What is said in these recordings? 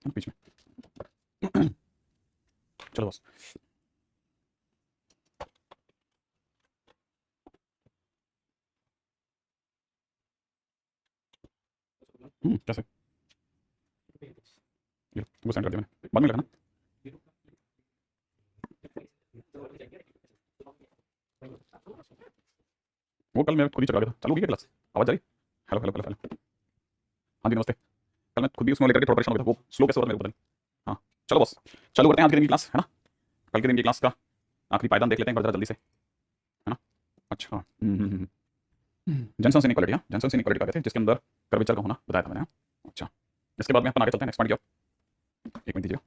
बीच में। चलो बस। कैसे? ये वो सेंड कर दिया मैंने, बाद में लगा ना। वो कल मैं खुद ही चला गया था। चालू हो गई क्या क्लास? आवाज जा रही? Hello hello hello hello. हाँ जी नमस्ते। कल मैं खुद भी उसमें लेकर के थोड़ा परेशान हो गया था, वो स्लो कैसे हो रहा है मेरे को पता नहीं। हाँ चलो बस, चालू करते हैं आज के दिन की क्लास, है ना। कल के दिन की क्लास का आखिरी पायदान देख लेते हैं जरा जल्दी से, है ना। अच्छा जेनसन्स इनइक्वालिटी, हाँ जेनसन्स इनइक्वालिटी का कहते हैं, जिसके अंदर कर्वेचर का होना बताया था मैंने, हाँ। अच्छा, इसके बाद में अपन आगे चलते हैं, नेक्स्ट पॉइंट की ओर। एक मिनट दीजिए।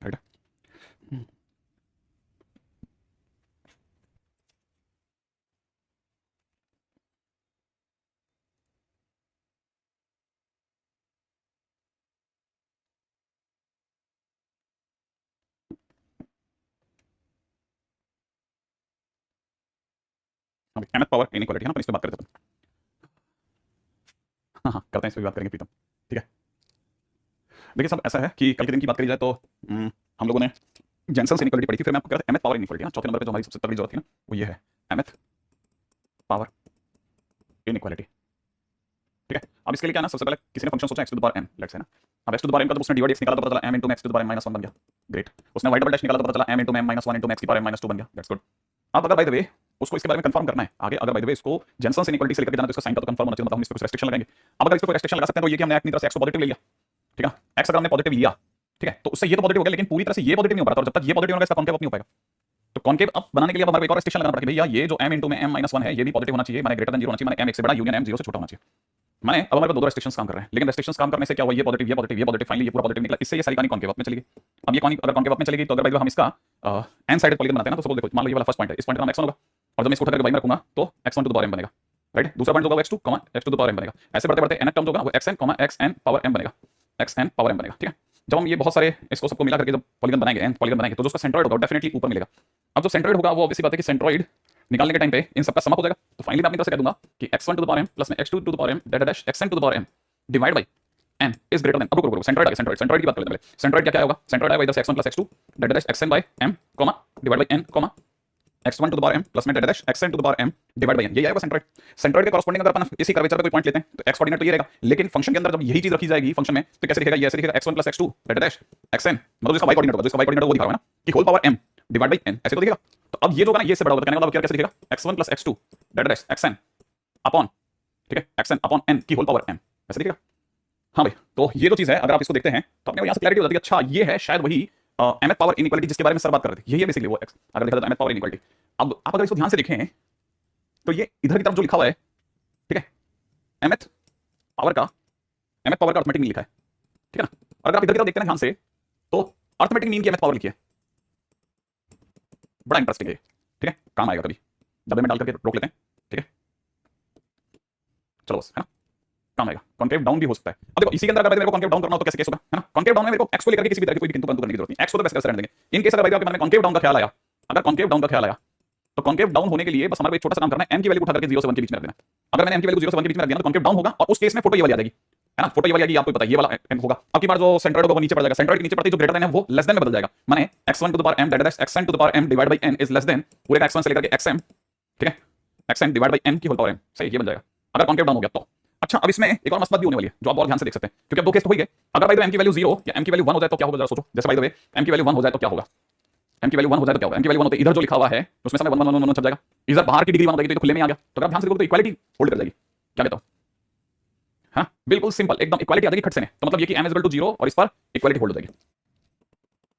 राइट है। हाँ एमएथ पावर इनइक्वालिटी है ना, अपन इस पर बात करते हैं। हाँ हाँ करते हैं, इस पर भी बात करेंगे प्रीतम। ठीक है, देखिए सब ऐसा है कि कल के दिन की बात करी जाए तो हम लोगों ने जेनसन्स इनइक्वालिटी पढ़ी थी, फिर मैं आपको कह रहा था एमएथ पावर इनइक्वालिटी, हाँ चौथे नंबर पे जो हमारी सबसे तगड़ी जरूरत थी ना, वो ये है एमएथ पावर इनइक्वालिटी। ठीक है, अब इसके लिए क्या है ना, सबसे पहले किसी ने फंक्शन सोचा x to the power m, let's say ना। अब x to the power m का जब उसने डिवाइड एक्स निकाला तो पता चला m into x to the power m minus one बन गया। ग्रेट। उसने वाई डबल डैश निकाला तो पता चला m into m minus one into x की पावर एम माइनस टू बन गया। That's good. अब अगर बाय द वे उसको इसके बारे में कंफर्म करना है आगे, अगर बाय द वे इसको जेनसन्स इनइक्वालिटी से लेकर जाना तो इसका साइन का तो कंफर्म होना चाहिए, मतलब हम इस पर कुछ रेस्ट्रिक्शन लगाएंगे। अब अगर इस पर कोई रेस्ट्रिक्शन लगा सकते हैं तो ये कि हमने अपनी तरफ से एक्स को पॉजिटिव ले लिया। ठीक है, एक्स अगर हमने पॉजिटिव लिया, ठीक है, तो उससे ये तो पॉजिटिव हो गया, लेकिन पूरी तरह से ये पॉजिटिव नहीं हो पाता, और जब तक ये पॉजिटिव होगा इसका कॉन्केव नहीं हो पाएगा। तो कॉन्केव अप बनाने के लिए अब हमारे को एक और रेस्ट्रिक्शन लगाना पड़ेगा, भैया ये जो m इंटू में m माइनस वन है ये भी पॉजिटिव होना चाहिए, माने ग्रेटर देन जीरो होना चाहिए, माने m एक से बड़ा यूनियन m जीरो से छोटा होना चाहिए। माने अब हमारे पास दो रेस्ट्रिक्शंस काम कर रहे हैं, लेकिन रेस्ट्रिक्शंस काम करने से क्या हुआ, ये पॉजिटिव ये पॉजिटिव ये पॉजिटिव, फाइनली ये पूरा पॉजिटिव निकला, इससे ये सारी कहानी कॉन्केव अप में चली गई। अब ये अगर कॉन्केव अप में चलेगी तो अगर भाई हम इसका एन साइडेड पॉलीगन बनाते हैं ना, तो सपोज देखो मान लो ये वाला फर्स्ट पॉइंट है, इस पॉइंट का नाम x1 होगा, और जब मैं इसको उठा करके बाई में रखूंगा तो x1 to the power m बनेगा। राइट, दूसरा पॉइंट होगा x2 x2 to the power m बनेगा। ऐसे बढ़ते बढ़ते n टर्म होगा वो xn xn पावर m बनेगा, xn पावर m बनेगा। ठीक है, जब हम ये बहुत सारे इसको सबको मिला करके जब पॉलीगन बनाएंगे, n पॉलीगन बनाएंगे, तो जो उसका सेंट्रोइड होगा डेफिनेटली ऊपर मिलेगा। अब जो सेंट्रोइड होगा वो ऑब्वियसली बात है कि सेंट्रोइड निकालने के टाइम पे इन सबका सम अप हो जाएगा, तो फाइनली मैं अपनी तरफ से कह दूंगा कि x1 to the power m plus में x2 to the power m data dash xn to the power m divide by n is greater than, अब रुको सेंट्रोइड आ गया, सेंट्रोइड की बात कर लेते हैं पहले। सेंट्रोइड क्या होगा, सेंट्रोइड आएगा इधर से x1 plus x2 data dash xn by m comma divide by n comma x1 to the power m plus में data dash xn to the power m divide by n, ये आएगा centroid. Centroid के corresponding अगर अपन इसी curvature पे कोई point लेते हैं तो x कोऑर्डिनेट तो ये रहेगा, लेकिन फंक्शन के अंदर जब यही चीज रखी जाएगी फंक्शन में तो कैसे दिखेगा, ये ऐसे दिखेगा x1 plus x2 data dash xn, मतलब इसका y कोऑर्डिनेट होगा, जिसका y कोऑर्डिनेट वो दिखा रहा है ना कि whole power m divide by n, ऐसे तो दिखेगा। तो अब ये जो होगा ना ये इससे बड़ा होगा, कहने का मतलब क्या कैसे दिखेगा, x1 plus x2 data dash xn upon, ठीक है, xn अपॉन n की होल पावर m, ऐसे दिखेगा। हाँ भाई, तो ये जो चीज है अगर आप इसको देखते हैं तो अपने को यहाँ से क्लैरिटी हो जाती है, अच्छा ये है शायद वही एमएथ पावर इनइक्वालिटी जिसके बारे में सर बात कर रहे थे, यही है बेसिकली वो x, अगर देखा जाए एमएथ पावर इनइक्वालिटी। अब आप अगर इसको ध्यान से देखें तो ये इधर की तरफ जो लिखा हुआ है, ठीक है, एमएथ पावर का अर्थमेटिक मीन लिखा है, ठीक है ना। अगर आप इधर की तरफ देखते हैं ध्यान से तो अर्थमेटिक मीन की एमएथ पावर लिखी है, बड़ा इंटरेस्टिंग है, ठीक है, काम आएगा कभी, डब्बे में डाल करके रोक लेते हैं, ठीक है, चलो बस, है ना, काम आएगा। कॉन्केव डाउन भी हो सकता है। अब देखो इसी के अंदर अगर मेरे को कॉन्केव डाउन करना हो तो कैसे केस होगा, है ना। कॉन्केव डाउन में मेरे को एक्स को लेकर के किसी भी तरह की कोई किंतु परंतु करने की जरूरत नहीं, एक्स को तो वैसे रहने देंगे। इन केस अगर आपके मन में कॉन्केव डाउन का ख्याल आया, अगर कॉन्केव डाउन का ख्याल आया तो कॉन्केव डाउन होने के लिए बस हमारे को एक छोटा सा काम करना है, m की वैल्यू उठा करके 0 से 1 के बीच में रख देना। अगर मैंने m की वैल्यू 0 से 1 के बीच में रख दिया तो कॉन्केव डाउन होगा, और उस केस में फोटो ये वाली आ जाएगी, है ना, फोटो ये वाली आएगी, आपको पता है ये वाला m होगा। अब की बार जो सेंट्रोइड होगा वो नीचे पड़ जाएगा, सेंट्रोइड के नीचे पड़ते जो ग्रेटर देन है वो लेस देन में बदल जाएगा, माने x1 to the power m data dash xn to the power m divide by n is less than पूरे का x1 से लेकर के xm, ठीक है, xn डिवाइड बाय n की होल पावर m, सही, ये बन जाएगा अगर कॉन्केव डाउन हो गया तो। अच्छा, अब इसमें एक और मस्त बात भी होने वाली है जो आप बहुत ध्यान से देख सकते हैं, क्योंकि अब दो केस तो हो ही गए। अगर भाई m की वैल्यू 0 या m की वैल्यू 1 हो जाए तो क्या होगा, जरा सोचो। जैसे भाई द वे m की वैल्यू 1 हो जाए तो क्या होगा, m की वैल्यू 1 हो जाए तो क्या होगा, m की वैल्यू 1 होते इधर जो लिखा हुआ है उसमें समय 1 1 1 1 छप जाएगा, इधर बाहर की डिग्री 1 हो जाएगी तो खुले में आ गया। तो अगर ध्यान से देखो तो इक्वालिटी होल्ड कर जाएगी, क्या कहता हूं, हां बिल्कुल सिंपल एकदम इक्वालिटी आ जाएगी खट से। तो मतलब ये कि m इज इक्वल टू 0 और इस पर इक्वालिटी होल्ड हो जाएगी,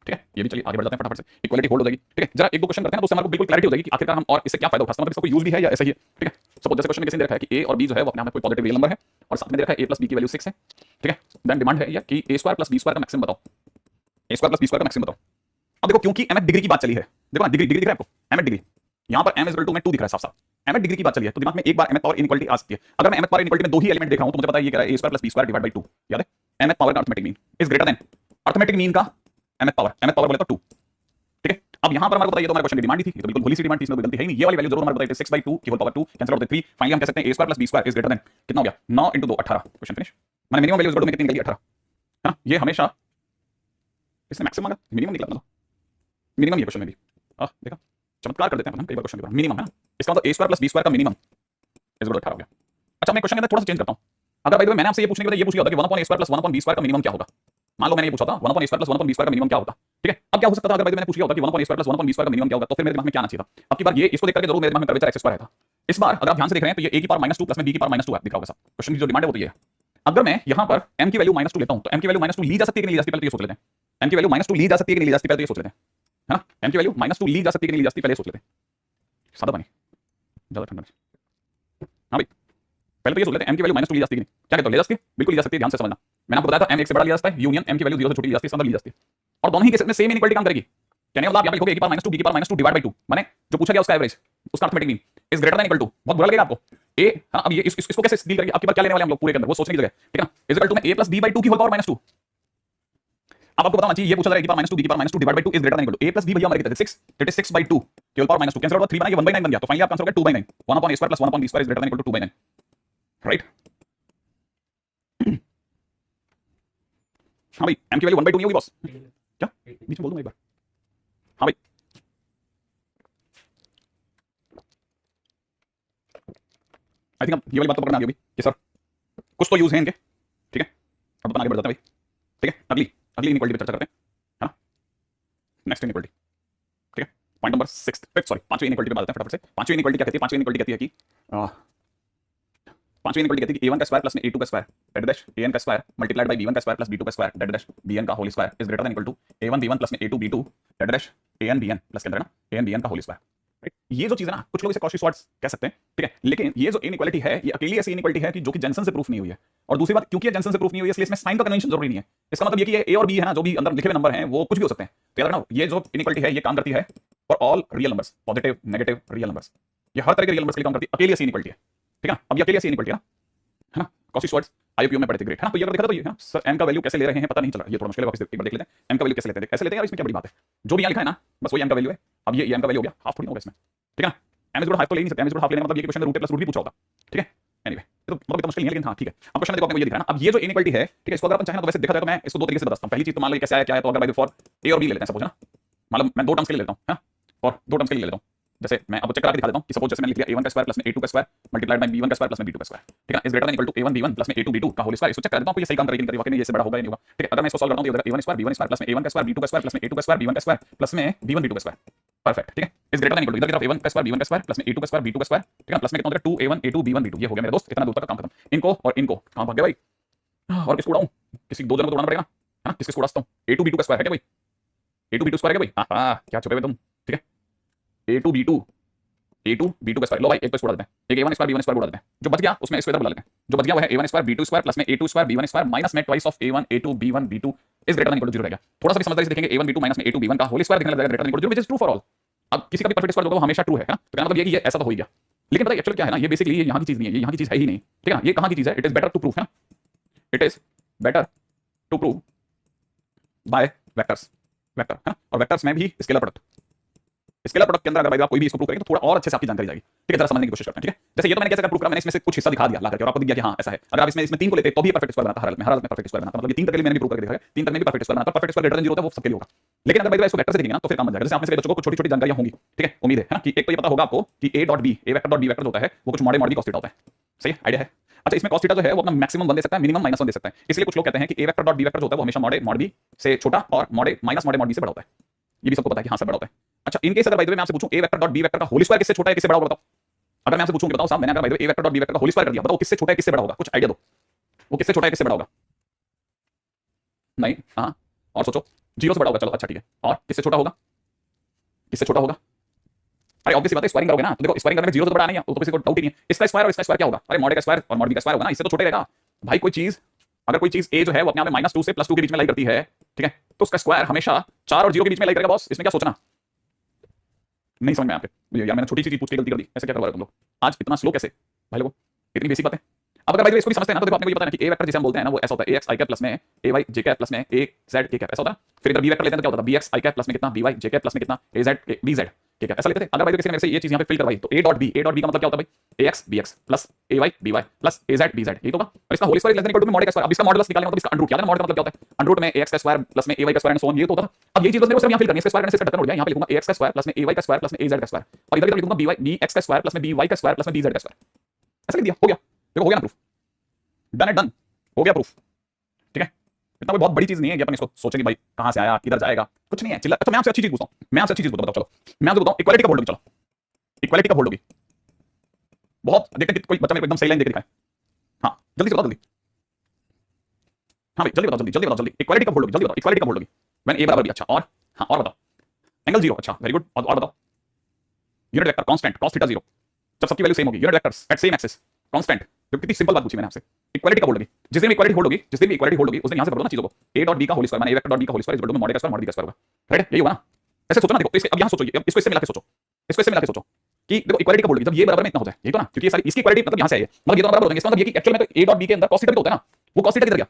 ठीक है। ये भी चलिए आगे बढ़ जाते हैं फटाफट से, इक्वालिटी होल्ड हो जाएगी, ठीक है। जरा एक दो क्वेश्चन करते हैं तो उससे हमारे को बिल्कुल क्लैरिटी हो जाएगी कि आखिरकार हम और इससे क्या फायदा उठा सकते हैं, मतलब इसका कोई यूज भी है या ऐसा ही है, ठीक है। सपोज जैसे क्वेश्चन में कैसे दे रखा है कि a और b जो है वो अपने आप में कोई पॉजिटिव रियल नंबर है, और साथ में दे रखा है a प्लस b की वैल्यू 6 है, ठीक है। देन डिमांड है या कि a square plus b square का मैक्सिमम बताओ, a square plus b square का मैक्सिमम बताओ। अब देखो क्योंकि mth डिग्री की बात चली है, देखो ना डिग्री डिग्री दिख रहा है आपको, mth डिग्री यहां पर m इज इक्वल टू में 2 दिख रहा है साफ साफ, mth डिग्री की बात चली है तो दिमाग में एक बार mth पावर इनइक्वालिटी आ सकती है। अगर मैं mth पावर इनइक्वालिटी में दो ही एलिमेंट देख रहा हूं तो मुझे पता है ये क्या है, a square plus b square divide by 2, याद है। mth पावर का arithmetic mean is greater then arithmetic mean का mth पावर बोले तो 2, ठीक है। अब यहां पर हमारे को बताइए, तो हमारे क्वेश्चन की डिमांड थी, ये तो बिल्कुल भली सी डिमांड थी, इसमें कोई गलती है ही नहीं। ये वाली वैल्यू जरूर हमारे बताइए 6/2 की whole power 2 cancel out 3। Finally हम कह सकते हैं a² + b² is greater then कितना हो गया 9 × 2 18। Question finish. मैंने मिनिमम वैल्यू इज में कितनी निकली 18 है ना। ये हमेशा इसने मैक्सिमम मांगा, मिनिमम निकला मतलब मिनिमम ये क्वेश्चन में भी देखा चमत्कार कर देते हैं हम कई बार क्वेश्चन के बाद मिनिमम है ना। इसका मतलब a² + b² का मिनिमम इज इक्वल टू 18 हो गया। अच्छा मैं क्वेश्चन के अंदर थोड़ा सा चेंज करता हूं। अगर भाई मैंने आपसे ये पूछने के बाद ये पूछ लिया होता कि 1/a² + 1/b² का मिनिमम क्या होगा। मान लो मैंने ये पूछा था 1/a² + 1/b² का मिनिमम क्या होता, ठीक है। अब क्या हो सकता था अगर भाई मैंने पूछ लिया होता कि 1/a² + 1/b² का मिनिमम क्या होगा, तो फिर मेरे दिमाग में क्या आना चाहिए था। अब की बार ये इसको देख करके जरूर मेरे दिमाग में कर्वेचर x² था। इस बार अगर आप ध्यान से देख रहे हैं तो ये a की पावर -2 + b की पावर -2 है, दिख रहा होगा सब। क्वेश्चन की जो डिमांड है वो तो ये है। अगर मैं यहां पर m की वैल्यू -2 लेता हूं तो m की वैल्यू -2 ली जा सकती है कि नहीं ली जा सकती, पहले तो ये सोच लेते हैं। m की वैल्यू -2 ली जा सकती है कि नहीं ली जा सकती, पहले तो ये सोच लेते हैं, है ना। m की वैल्यू -2 ली जा सकती है कि नहीं ली जा सकती, पहले सोच लेते हैं। सादा पानी ज्यादा ठंडा नहीं। हां भाई पहले तो ये सोच लेते हैं m की वैल्यू -2 ली जा सकती है कि नहीं। क्या कहते हो, ले जा सकती है, बिल्कुल ली जा सकती है। ध्यान से समझना, मैंने आपको बताया था m 1 से बड़ा लिया जाता है, यूनियन m की वैल्यू 0 से छोटी ली जाती है, इसका मतलब ली जाती है। और दोनों ही केस में सेम इनइक्वालिटी काम करेगी। कहने का मतलब आप यहां पे लिखोगे a की पावर -2 b की पावर -2 डिवाइड बाय 2, माने जो पूछा गया उसका एवरेज, उसका arithmetic mean is greater than equal to. बहुत बुरा लगेगा आपको a, हां। अब ये इसको कैसे डील करेंगे, आपकी बार क्या लेने वाले हम लोग पूरे के अंदर, वो सोचने की जगह, ठीक है ना। इज इक्वल टू में a + b/2 की होल पावर -2। अब आपको बताना चाहिए ये पूछा जा रहा है a की पावर -2 b की power -2 divide by 2 is greater than equal to a + b भैया हमारे कितने 6, दैट इज 6/2 की होल पावर -2 कैंसिल आउट 3 बना, ये 1/9 बन गया। तो फाइनली आपका आंसर होगा 2/9। 1/a² + 1/b² is greater than equal to 2/9, right. हाँ भाई m की वैल्यू 1/2 नहीं होगी बॉस, क्या बीच में बोल दूंगा एक बार। हाँ भाई आई थिंक अब ये वाली बात तो पकड़ में आ गई होगी कि सर कुछ तो यूज है इनके, ठीक है। अब अपन आगे बढ़ जाते हैं भाई, ठीक है। अगली अगली इनइक्वालिटी पे चर्चा करते हैं, है ना। नेक्स्ट इनइक्वालिटी, ठीक है। पॉइंट नंबर 6 सॉरी 5वीं इनइक्वालिटी पे बात करते हैं फटाफट से। 5वीं इनइक्वालिटी क्या कहती है, 5वीं इनइक्वालिटी कहती है कि 5वीं इनइक्वालिटी कहती है कि a1 का स्क्वायर प्लस में a2 का स्क्वायर दैट डैश an का स्क्वायर मल्टीप्लाइड बाय b1 का स्क्वायर प्लस b2 का स्क्वायर दैट डैश bn का whole square is greater than equal to a1 b1 plus में a2 b2 that dash an bn plus के अंदर ना an bn का whole square, right. ये जो चीज है ना, कुछ लोग इसे कॉची स्वॉर्ट्स कह सकते हैं, ठीक है। लेकिन ये जो इनइक्वालिटी है ये अकेली ऐसी इनइक्वालिटी है कि जो कि जेनसन से प्रूफ नहीं हुई है। और दूसरी बात, क्योंकि ये जेनसन से प्रूफ नहीं हुई है इसलिए इसमें साइन का कन्वेंशन जरूरी नहीं है। इसका मतलब ये कि ये a और b है ना, जो भी अंदर लिखे हुए नंबर हैं वो कुछ भी हो सकते हैं। तो याद रखना ये जो इनइक्वालिटी है ये काम करती है for all real numbers, positive negative real numbers, ये हर तरह के रियल नंबर्स के लिए काम करती है। अकेली ऐसी इनइक्वालिटी है, ठीक है। अब ये अकेली ऐसी इनइक्वालिटी है ना, कॉची स्वॉर्ट्स आईपीओ में पढ़े थे, ग्रेट है ना। तो ये अगर देखा तो ये है सर m का वैल्यू कैसे ले रहे हैं पता नहीं चल रहा, ये थोड़ा मुश्किल है, वापस एक बार देख लेते हैं m का वैल्यू कैसे लेते हैं। कैसे लेते हैं यार, इसमें क्या बड़ी बात है, जो भी यहां लिखा है ना बस वही m का वैल्यू है। अब ये m का वैल्यू हो गया, हाफ थोड़ी होगा इसमें, ठीक है ना। m इज हाफ तो ले नहीं सकते, m इज हाफ लेने मतलब ये क्वेश्चन में रूट प्लस रूट भी पूछा होगा, ठीक है। एनीवे तो मतलब इतना मुश्किल नहीं है, लेकिन हां ठीक है। अब क्वेश्चन देखो आपको ये दिख रहा है ना। अब ये जो इनइक्वालिटी है, ठीक है, इसको अगर अपन चाहे ना तो वैसे देखा जाए तो मैं इसको दो तरीके से बताता हूं। पहली चीज तो मान लो कैसे आया क्या है, तो अगर बाय डिफॉल्ट a और b ले लेते हैं सपोज ना, मान लो मैं दो टर्म्स के लिए लेता हूं, हां, और दो टर्म्स के लिए ले लेता हूं। जैसे मैं अब चेक करके दिखा देता हूं कि सपोज जैसे मैंने लिख दिया a1 का स्क्वायर प्लस में a2 का स्क्वायर मल्टीप्लाइड बाय b1 का स्क्वायर प्लस में b2 का स्क्वायर, ठीक है, is greater than equal to a1 b1 plus में a2 b2 का होल स्क्वायर। इसको चेक कर देता हूं आपको ये सही काम करेगी नहीं करेगी, वाकई में ये से बड़ा होगा या नहीं होगा, ठीक है। अगर मैं इसको सॉल्व करता हूं तो ये a1 square b1 square plus में a1 का स्क्वायर b2 का स्क्वायर प्लस में a2 का स्क्वायर b1 का स्क्वायर प्लस में b1 b2 का स्क्वायर, परफेक्ट, ठीक है। Is greater than equal to इधर की तरफ a1 का स्क्वायर b1 का स्क्वायर प्लस में a2 का स्क्वायर b2 का स्क्वायर, ठीक है, प्लस में कितना होगा 2a1 a2 b1 b2। ये हो गया मेरे दोस्त, इतना दूर तक का काम खत्म। इनको और इनको कहां भाग गया भाई, और किसको उड़ाऊं, किसी दो जनों को उड़ाना पड़ेगा, हां। किसको उड़ाता हूं, a2 b2 का स्क्वायर है क्या भाई, a2 b2 स्क्वायर है क्या भाई, हां क्या छुपे हुए तुम, ठीक है। a2 b2 का स्क्वायर लो भाई, एक तो इसको उड़ा देते हैं, एक a1 स्क्वायर b1 स्क्वायर उड़ा देते हैं। जो बच गया उसमें इसको इधर बुला लेते हैं, जो बच गया वो है a1 square b2 square plus में a2 square b1 square minus में twice of a1 a2 b1 b2 is greater than equal to 0 रहेगा। थोड़ा सा भी समझदारी से देखेंगे a1 b2 माइनस में a2 b1 का होल स्क्वायर दिखने लगेगा greater than equal to 0 which is true for all. अब किसी का भी परफेक्ट स्क्वायर होगा वो हमेशा ट्रू है ना, तो कहना मतलब ये कि ये ऐसा तो हो ही गया। लेकिन पता है एक्चुअली क्या है ना, ये बेसिकली ये यहाँ की चीज नहीं है, ये यहाँ की चीज है ही नहीं, ठीक है ना। ये कहाँ की चीज है, it is better to proof, है ना, it is better to prove by vectors, vector है ना। और वेक्टर्स में भी स्केलर प्रोडक्ट, स्केलर प्रोडक्ट के अंदर अगर भाई आप कोई भी इसको प्रूव करेंगे तो थोड़ा और अच्छे से आपकी जानकारी जाएगी, ठीक है। जरा समझने की कोशिश करते हैं, ठीक है। जैसे ये तो मैंने कैसे प्रूव करा, मैंने इसमें से कुछ हिस्सा दिखा दिया ला करके और आपको दिख गया कि हां ऐसा है। अगर आप इसमें तीन को लेते तो भी परफेक्ट स्क्वायर बनाता, हर हालत में परफेक्ट स्क्वायर बनाता। मतलब ये तीन तक के लिए मैंने भी प्रूव करके दिखाया, तीन तक में भी परफेक्ट स्क्वायर बनाता। परफेक्ट स्क्वायर ग्रेटर देन 0 होता है वो सबके लिए होगा। लेकिन अगर भाई इसको वेक्टर से देखेंगे ना तो फिर काम बन जाएगा। जैसे आपने से बच्चों को छोटी छोटी जानकारियां होंगी, ठीक है, उम्मीद है ना, कि एक तो ये पता होगा आपको कि a dot b, a vector dot b vector होता है वो कुछ मॉड b cos थीटा होता है, सही आइडिया है। अच्छा इसमें cos थीटा जो है वो अपना मैक्सिमम वन दे सकता है, मिनिमम -1 दे सकता है। इसलिए कुछ लोग कहते हैं कि a vector dot b vector जो होता है वो हमेशा मॉड b से छोटा और मॉड माइनस मॉड b से बड़ा होता है। ये भी सबको पता है कि हां सर बड़ा होता है। अच्छा इन केस अगर बाय द वे मैं आपसे पूछूं a vector dot b vector का होल स्क्वायर किससे छोटा है किससे बड़ा होगा बताओ। अगर मैं आपसे पूछूं कि बताओ साहब मैंने अगर by the way a vector dot b vector का होल स्क्वायर कर दिया, बताओ किससे छोटा है किससे बड़ा होगा, कुछ आइडिया दो, वो किससे छोटा है किससे बड़ा होगा। नहीं हां और सोचो, 0 से बड़ा होगा, चलो अच्छा ठीक है। और किससे छोटा होगा, किससे छोटा होगा, अरे ऑब्वियस बात है स्क्वायरिंग करोगे ना तो देखो स्क्वायरिंग करने में 0 से बड़ा नहीं है, तो किसी को डाउट ही नहीं है। इसका स्क्वायर और इसका स्क्वायर क्या होगा, अरे मॉड का स्क्वायर और मॉड b का स्क्वायर होगा ना, इससे तो छोटा ही रहेगा भाई। कोई चीज अगर कोई चीज a जो है वो अपने आप में -2 से +2 के बीच में लाई करती है, ठीक है, तो उसका स्क्वायर हमेशा 4 और 0 के बीच में लाई करेगा बॉस। इसमें क्या सोचना, नहीं समझ में आपके यार, मैंने छोटी सी चीज पूछ के गलती कर दी, ऐसे क्या करवा रहे हो तुम लोग आज, इतना स्लो कैसे भाई लोगों, इतनी बेसिक बातें। अब अगर भाई इसको भी समझते हैं ना तो देखो आपने को ये पता है ना कि ए वेक्टर जिसे हम बोलते हैं ना वो ऐसा होता है ax i कैप प्लस में ay j कैप प्लस में a z k कैप ऐसा होता है। फिर इधर b वेक्टर लेते हैं तो क्या होता है bx i कैप प्लस में कितना by j कैप प्लस में कितना a z b z k cap ऐसा लेते थे। अगर भाई किसी ने मेरे से ये चीज यहां पे फिल करवाई तो a डॉट b का मतलब क्या होता है भाई ax bx plus ay by plus az bz यही तो होगा। और इसका whole square less than equal to mod x square. अब इसका मॉडुलस निकालने मतलब इसका अंडर रूट याद है मॉड का मतलब क्या होता है अंडर रूट में ax का स्क्वायर प्लस में ay का स्क्वायर एंड सो ऑन ये तो होता था। अब ये चीज बस मेरे को सिर्फ यहां फिल करनी है इसका स्क्वायर करने से खत्म हो गया। यहां पे लिखूंगा ax का स्क्वायर प्लस में ay का स्क्वायर प्लस में az का स्क्वायर और इधर लिखूंगा bx का स्क्वायर प्लस में by का स्क्वायर प्लस में bz का स्क्वायर। ऐसा लिख दिया हो गया। देखो हो गया ना प्रूफ डन है डन हो गया प्रूफ ठीक है। इतना कोई बहुत बड़ी चीज नहीं है कि अपन इसको सोचेंगे भाई कहां से आया किधर जाएगा कुछ नहीं है चिल्ला। तो मैं आपसे अच्छी चीज पूछता हूं मैं आपसे अच्छी चीज बताओ चलो मैं आपको बताऊं इक्वालिटी का बोल होगी चलो इक्वालिटी का बोल होगी बहुत देखते हैं कोई बच्चा मेरे को एकदम सही लाइन देख रहा है। हाँ जल्दी से बताओ जल्दी हाँ भाई जल्दी बताओ जल्दी बताओ जल्दी इक्वालिटी का बोल होगी जल्दी बताओ इक्वालिटी का बोल होगी व्हेन ए बराबर बी अच्छा और हाँ और बताओ एंगल 0 अच्छा वेरी गुड और बताओ unit vector constant cos theta 0 जब सबकी वैल्यू सेम होगी unit vectors at same axis constant. तो कितनी सिंपल बात पूछी मैंने आपसे इक्वालिटी का बोल होगी जिस दिन इक्वालिटी होल्ड होगी जिस दिन भी इक्वालिटी होल्ड होगी उस दिन यहां से पढ़ो ना चीजों को a डॉट b का होल स्क्वायर माने a वेक्टर डॉट b का whole square is equal to mod x square mod b का स्क्वायर होगा राइट यही होगा ना। ऐसे सोचो ना देखो इसके अब यहां सोचो इसको इससे मिला के सोचो इसको इससे मिला के सोचो कि देखो इक्वालिटी का बोल होगी जब ये बराबर में इतना हो जाए यही तो ना क्योंकि ये सारी इसकी इक्वालिटी मतलब यहां से आई है मतलब ये तो बराबर हो जाएंगे। इसका मतलब ये कि एक्चुअल में तो a डॉट b के अंदर cos थीटा तो होता है ना वो cos थीटा किधर गया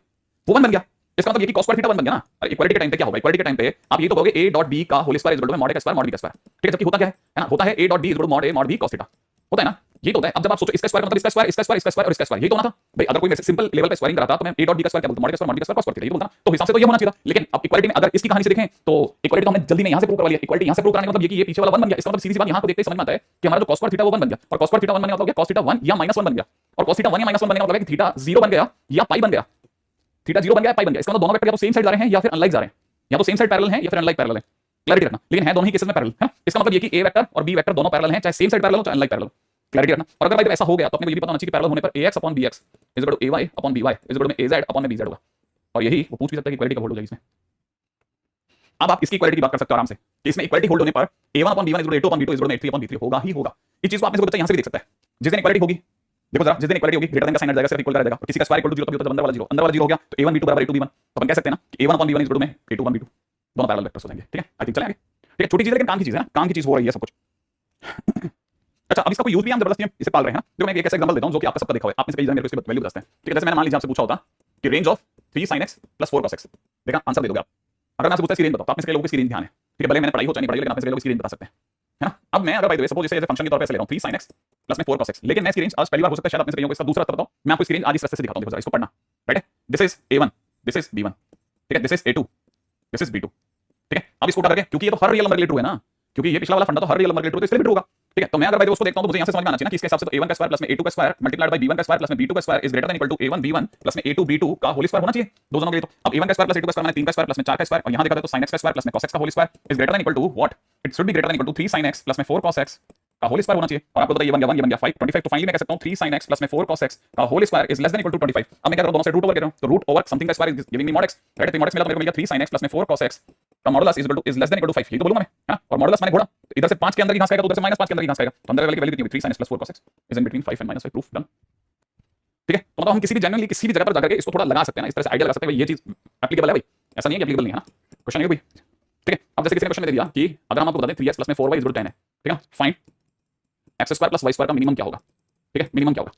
वो 1 बन गया। इसका मतलब ये कि cos स्क्वायर थीटा 1 बन गया ना। और इक्वालिटी के टाइम पे क्या होगा इक्वालिटी के टाइम पे आप ये तो कहोगे a डॉट b का whole square is equal to mod x square mod b का स्क्वायर ठीक है। जबकि होता क्या है ना होता है a dot b is equal to mod a mod b cos theta होता है ना ये तो होता है। अब जब आप सोचो इसका स्क्वायर मतलब इसका स्क्वायर इसका स्क्वायर इसका स्क्वायर और इसका स्क्वायर यही तो होना था भाई। अगर कोई सिंपल लेवल पे स्क्वायरिंग कराता तो मैं a डॉट b का स्क्वायर क्या बोलता mod x square mod b का स्क्वायर cos थीटा ये बोलता ना तो हिसाब से तो ये होना चाहिए था। लेकिन अब इक्वालिटी में अगर इसकी कहानी से देखें तो इक्वालिटी तो हमने जल्दी में यहां से प्रूव करवा लिया। इक्वालिटी यहां से प्रूव कराने का मतलब ये कि ये पीछे वाला 1 बन गया। इसका मतलब सीधी सी बात यहां को देखते ही समझ में आता है कि हमारा जो cos स्क्वायर थीटा वो 1 बन गया और cos स्क्वायर थीटा 1 बनने का मतलब क्या cos थीटा 1 या -1 बन गया और cos थीटा 1 या -1 बनने का मतलब है कि थीटा 0 बन गया या पाई बन गया थीटा 0 बन गया पाई बन गया। इसका मतलब दोनों वेक्टर या तो सेम साइड जा रहे हैं या फिर अनलाइक जा रहे हैं या तो सेम साइड पैरेलल है या फिर अनलाइक पैरेलल है क्लैरिटी रखना। लेकिन है दोनों ही केसेस में पैरेलल है। इसका मतलब ये कि a वेक्टर और b वेक्टर दोनों पैरेलल हैं चाहे सेम साइड पैरेलल हो चाहे अनलाइक पैरेलल क्लैरिटी रखना। और अगर भाई ऐसा हो गया तो अपने को ये भी पता होना चाहिए कि पैरेलल होने पर ax upon bx is equal to ay upon by is equal to az upon में bz होगा। और यही वो पूछ भी सकता है कि इक्वालिटी का होल्ड हो जाएगी इसमें। अब आप इसकी इक्वालिटी की बात कर सकते हो आराम से कि इसमें इक्वालिटी होल्ड होने पर a1 upon b1 is equal to a2 upon b2 is equal to a3 upon b3 होगा ही होगा। इस चीज को आपने से बच्चा यहां से भी देख सकता है जिस दिन इक्वालिटी होगी देखो जरा जिस दिन इक्वालिटी होगी ग्रेटर देन का साइन हट जाएगा सिर्फ इक्वल का रहेगा और किसी का स्क्वायर इक्वल टू 0 तो भी होता है अंदर वाला 0 हो गया तो a1 b2 बराबर a2 b1 तो अपन कह सकते हैं ना कि a1 upon b1 is equal to में a2 अपॉन b2 दोनों पैरेलल वेक्टर्स हो जाएंगे ठीक है। आई थिंक चले आगे ठीक है छोटी चीज लेकिन काम की चीज है ना काम की चीज हो रही है सब कुछ। अच्छा अब इसका कोई यूज भी हम जबरदस्ती इसे पाल रहे हैं जो मैं एक ऐसा एग्जांपल देता हूं जो कि आपका सबका देखा हुआ है। आपने कई जगह मेरे को इसकी वैल्यू बताते हैं ठीक है। जैसे मैंने मान लीजिए आपसे पूछा होता कि range of 3 sin x + 4 cos x देखा आंसर दे दोगे आप। अगर मैं आपसे पूछता इसकी रेंज बताओ तो आप में से कई लोगों को इसकी रेंज ध्यान है ठीक है भले मैंने पढ़ाई हो चाहे नहीं पढ़ाई लेकिन आप में से कई लोग इसकी रेंज बता सकते हैं है ना। अब मैं अगर बाय द वे सपोज जैसे फंक्शन के तौर पे ऐसे ले रहा हूं 3 sin x + 4 cos x लेकिन मैं इसकी रेंज आज पहली बार हो सकता है शायद आप में से कईयों को इसका दूसरा रास्ता बताओ मैं आपको इसकी रेंज आज इस रास्ते से दिखाता हूं। देखो जरा इसको पढ़ना राइट है this is a1 this is b1 ठीक है this is a2 this is b2 ठीक है। अब इसको उठा करके क्योंकि ये तो हर रियल नंबर के लिए ट्रू है ना क्योंकि ये पिछला वाला फंडा तो हर रियल नंबर के लिए ट्रू तो इसलिए भी ट्रू होगा ठीक है। तो मैं अगर भाई उसको देखता हूं तो मुझे यहां से समझ में आना चाहिए ना कि इसके हिसाब से तो a1 का स्क्वायर प्लस में a2 का स्क्वायर मल्टीप्लाइड बाय b1 का स्क्वायर प्लस में b2 का square is greater than equal to a1 b1 plus में a2 b2 का होल स्क्वायर होना चाहिए दो जनों के लिए। तो अब a1 का स्क्वायर प्लस a2 का स्क्वायर माने 3 का स्क्वायर प्लस में 4 का स्क्वायर और यहां देखा जाए तो sin x का स्क्वायर प्लस में cos x का whole square is greater than equal to what it should be greater than equal to 3 sin x plus में 4 cos x का होल स्क्वायर होना चाहिए। और आपको पता है ये बन गया 1 ये बन गया 5 25 तो फाइनली मैं कह सकता हूं 3 sin x प्लस में 4 cos x का whole square is less than equal to 25। अब मैं क्या करूं दोनों से रूट ओवर कर रहा हूं तो रूट ओवर समथिंग का square is giving me mod x right. तो mod x मिला तो मेरे को मिल गया 3 sin x प्लस में 4 cos x का modulus is equal to is less than equal to 5 ये तो बोलूंगा मैं है ना। और मॉडुलस माने घोड़ा तो इधर से 5 के अंदर की घास खाएगा तो उधर से -5 के अंदर की घास खाएगा तो अंदर वाले की वैल्यू कितनी हुई 3 sin x plus 4 cos x is in between 5 and -5 proof done ठीक है। तो मतलब हम किसी भी जेन्युइनली किसी भी जगह पर जाकर के इसको थोड़ा लगा सकते हैं ना इस तरह से आइडिया लगा सकते हैं भाई ये चीज एप्लीकेबल है भाई ऐसा नहीं है कि एप्लीकेबल नहीं है ना क्वेश्चन है भाई ठीक है। अब जैसे किसी ने क्वेश्चन में दे दिया कि अगर हम आपको बता दें 3x प्लस में 4y इज इक्वल टू 10 है ठीक है find x square plus y square का मिनिमम क्या होगा ठीक है मिनिमम क्या होगा।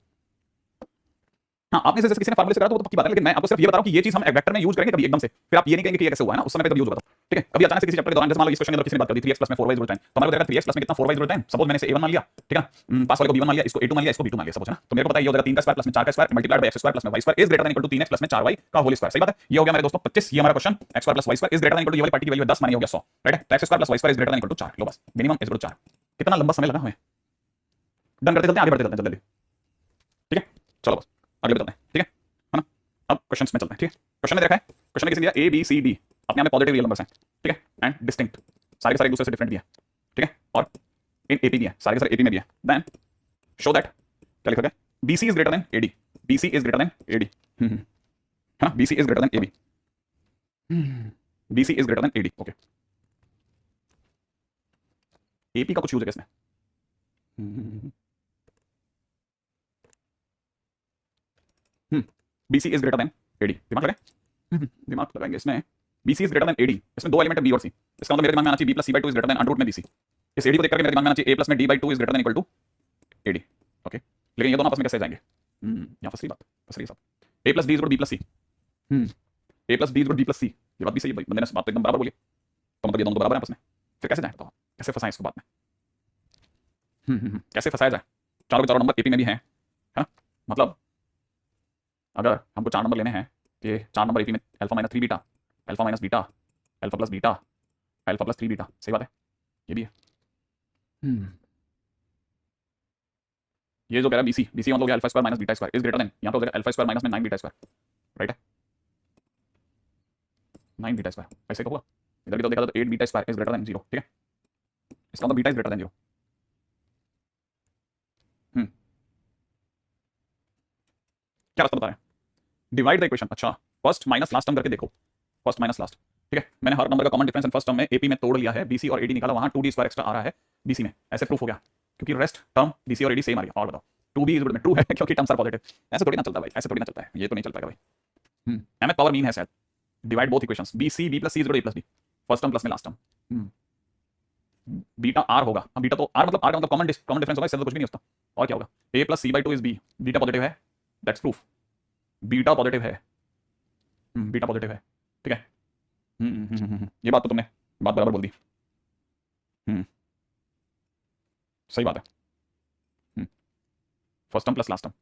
हाँ आपने जैसे किसी ने फार्मूले से करा तो वो तो पक्की बात है लेकिन मैं आपको सिर्फ ये बता रहा हूं कि ये चीज हम वेक्टर में यूज करेंगे कभी एकदम से फिर आप ये नहीं कहेंगे कि ये कैसे हुआ है ना उस समय पे तब यूज बताओ ठीक है। कभी अचानक से किसी चैप्टर के दौरान जैसे मान लो इस क्वेश्चन के अंदर किसी ने बात कर दी 3x प्लस में 4y इज इक्वल टू 10 तो हमारे को देखा 3x प्लस में कितना 4y is equal to 10 suppose मैंने इसे a1 मान लिया ठीक है पास वाले को b1 मान लिया इसको a2 मान लिया इसको b2 मान लिया सपोज है ना। तो मेरे को पता है ये हो जाएगा 3 का स्क्वायर प्लस में 4 का square multiplied by x square plus में y square is greater than equal to 3x plus में 4y का होल स्क्वायर सही बात है। ये हो गया मेरे दोस्तों 25 ये हमारा question x square plus y square is greater than equal to ये वाली पार्टी की वैल्यू 10 माने हो गया 100 राइट है। तो x square plus y square is greater than equal to 4 लो बस मिनिमम इज इक्वल टू 4 कितना लंबा समय लगा हमें डन करते चलते हैं आगे बढ़ते चलते हैं जल्दी ठीक है। चलो बस आगे बढ़ते हैं ठीक है ना। अब क्वेश्चंस में चलते हैं ठीक है। क्वेश्चन में देखा है क्वेश्चन में किसी ने दिया a b c d अपने आप में पॉजिटिव रियल नंबर्स हैं ठीक है एंड डिस्टिंक्ट सारे के सारे एक दूसरे से डिफरेंट भी है ठीक है और इन AP भी है सारे के सारे AP में भी है। देन शो दैट क्या लिखोगे BC is greater then AD BC is greater then AD है ना BC is greater then AB BC is greater then AD okay. AP का कुछ यूज है इसमें BC is greater then AD दिमाग लगाएंगे इसमें BC is greater then AD इसमें दो एलिमेंट है B और C इसका मतलब मेरे दिमाग में आना चाहिए B plus C/2 is greater than under root में BC इस AD को देख करके मेरे दिमाग में आना चाहिए A प्लस में D/2 is greater than equal to AD okay. लेकिन ये दोनों आपस में कैसे जाएंगे यहाँ फंस रही बात, फंस रही है सब। A plus D is B plus C, A plus D is B plus C, ये बात भी सही है भाई, बंदे ने बात तो एकदम बराबर बोली। तो मतलब ये दोनों तो बराबर है आपस में, फिर कैसे जाए, तो कैसे फंसाएं इसको बात में? कैसे फंसाया जाए? चारों के चारों नंबर एपी में भी हैं, है ना? मतलब अगर हमको 4 नंबर लेने हैं, ये 4 नंबर एपी में alpha minus 3 beta, alpha minus beta, alpha plus beta, alpha plus 3 beta, सही बात है, ये भी है। ये जो कह रहा है बीसी, बीसी मतलब alpha square minus beta square is greater then, यहाँ पे हो जाएगा अल्फा स्क्वायर माइनस में 9 बीटा स्क्वायर, राइट है, 9 बीटा स्क्वायर, ऐसे होगा। इधर भी तो देखा तो 8 beta square is greater then 0, ठीक है, इसका मतलब बीटा इज ग्रेटर देन 0। क्या रास्ता बता रहे हैं? डिवाइड द इक्वेशन, अच्छा फर्स्ट माइनस लास्ट टर्म करके देखो, फर्स्ट माइनस लास्ट, ठीक है, मैंने हर नंबर का कॉमन डिफरेंस फर्स्ट टर्म में एपी में तोड़ लिया है, बीसी और एडी निकाला, वहां 2d स्क्वायर एक्स्ट्रा आ रहा है बीसी में, ऐसे प्रूफ हो गया, क्योंकि रेस्ट टर्म बीसी और एडी सेम आ गया। और बताओ 2b इज में ट्रू है क्योंकि टर्म्स आर पॉजिटिव, ऐसे थोड़ी ना चलता भाई, ऐसे थोड़ी ना चलता है, ये तो नहीं चल पाएगा भाई। mth पावर मीन है शायद, divide both equations, bc b plus c is a plus d, first term plus में लास्ट टर्म, बीटा आर होगा, अब बीटा तो आर मतलब आर का मतलब कॉमन डिफरेंस होगा, इससे तो कुछ भी नहीं होता। और क्या होगा, a plus c by 2 is b, beta positive है, दैट्स प्रूफ, बीटा पॉजिटिव है, बीटा पॉजिटिव है, ठीक है। ये बात तो तुमने बात बराबर बोल दी, सही बात है, first term plus last term,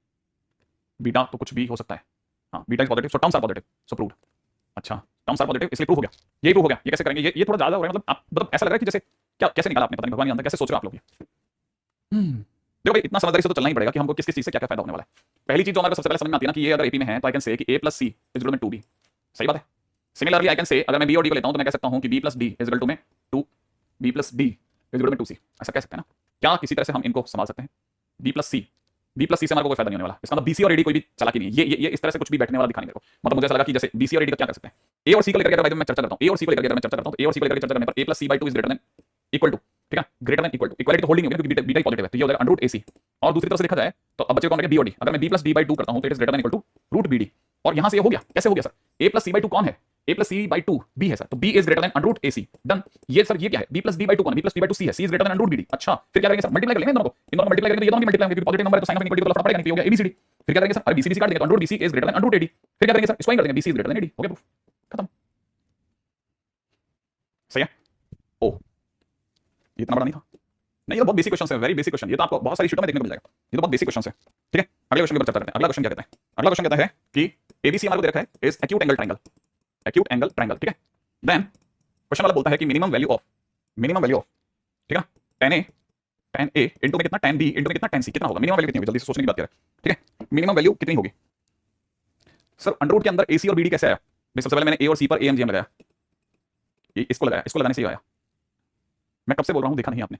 beta तो कुछ भी हो सकता है, हाँ beta is positive so terms are positive so proved. अच्छा टर्म्स आर पॉजिटिव इसलिए प्रूव हो गया, यही प्रूव हो गया। ये कैसे करेंगे, ये थोड़ा ज्यादा हो रहा है, मतलब आप मतलब ऐसा लग रहा है कि जैसे क्या कैसे निकाला आपने, पता नहीं, भगवान ही जानता है कैसे सोच रहे हो आप लोग ये। देखो भाई इतना समझदारी से तो चलना ही पड़ेगा कि हमको किस किस चीज से क्या क्या फायदा होने वाला है। पहली चीज जो हमारे सबसे पहले समझ में आती है ना कि ये अगर एपी में है तो आई कैन से कि a plus c is equal to 2b, सही बात है। सिमिलरली आई कैन से अगर मैं b और d को लेता हूं तो मैं कह सकता हूं कि b plus d is equal to में 2, b plus d is equal to 2c, ऐसा कह सकते हैं ना। क्या किसी तरह से हम इनको संभाल सकते हैं, b plus c, b plus c से हमारे को कोई फायदा नहीं होने वाला, इसका मतलब bc और ad कोई भी चालाकी नहीं है, ये इस तरह से कुछ भी बैठने वाला दिखाने मेरे को, मतलब मुझे ऐसा लगा कि जैसे bc और ad का क्या कर सकते हैं, a और c को लेकर अगर मैं चर्चा करता हूं, a और c को लेकर मैं चर्चा करता हूं तो a और c को लेकर चर्चा करने पर a plus c by 2 is greater than equal to, ठीक है, greater than equal to, equality तो होल्डिंग होगी क्योंकि बीटा पॉजिटिव है, तो ये हो जाएगा अंडर रूट ac। और दूसरी तरफ से देखा जाए तो अब बच्चे कौन बी और डी, अगर मैं b प्लस d बाई 2 करता हूं तो it is greater than equal to root bd, और यहां से ये हो गया, कैसे हो गया sir, a plus c by 2 कौन है, a plus c by 2 b है सर, तो b is greater than under root ac, done. ये सर ये क्या है, b प्लस d बाई 2 कौन है, b plus d by 2 c है, c is greater than under root bd। अच्छा फिर क्या करेंगे सर, मल्टीप्लाई कर लेंगे इन दोनों को, इन दोनों को मल्टीप्लाई करेंगे, ये दोनों भी मल्टीप्लाई होंगे क्योंकि पॉजिटिव नंबर है तो साइन ऑफ इक्वालिटी तो फटाफट पड़ेगा नहीं, हो गया abcd। फिर क्या करेंगे सर, अरे bc काट देंगे तो under root bc is greater than under root ad, फिर क्या करेंगे सर, इसको ही कर देंगे, bc is greater then ad, हो गया प्रूफ, खत्म। सही है, ओ ये इतना बड़ा नहीं था, नहीं ये तो बहुत बेसिक क्वेश्चन है, वेरी बेसिक क्वेश्चन, ये तो आपको बहुत सारी शीटों में देखने को मिल जाएगा, ये तो बहुत बेसिक क्वेश्चन है, ठीक है। अगले क्वेश्चन की तरफ चलते हैं। अगला क्वेश्चन क्या कहता है, अगला क्वेश्चन कहता है कि एबीसी हमारे को दे रखा है is acute angle triangle, acute angle triangle, ठीक है। देन क्वेश्चन वाला बोलता है कि मिनिमम वैल्यू ऑफ, ठीक है, tan a इनटू में कितना tan b इनटू में कितना tan c, कितना होगा, मिनिमम वैल्यू कितनी होगी, जल्दी से सोचने की बात कर रहे हैं, ठीक है। मिनिमम वैल्यू कितनी होगी सर, अंडर रूट के अंदर ac और bd कैसे आया भाई, सबसे पहले मैंने a और c पर amgm लगाया, इसको लगाया, इसको लगाने से ही आया, मैं कब से बोल रहा हूं देखा नहीं आपने।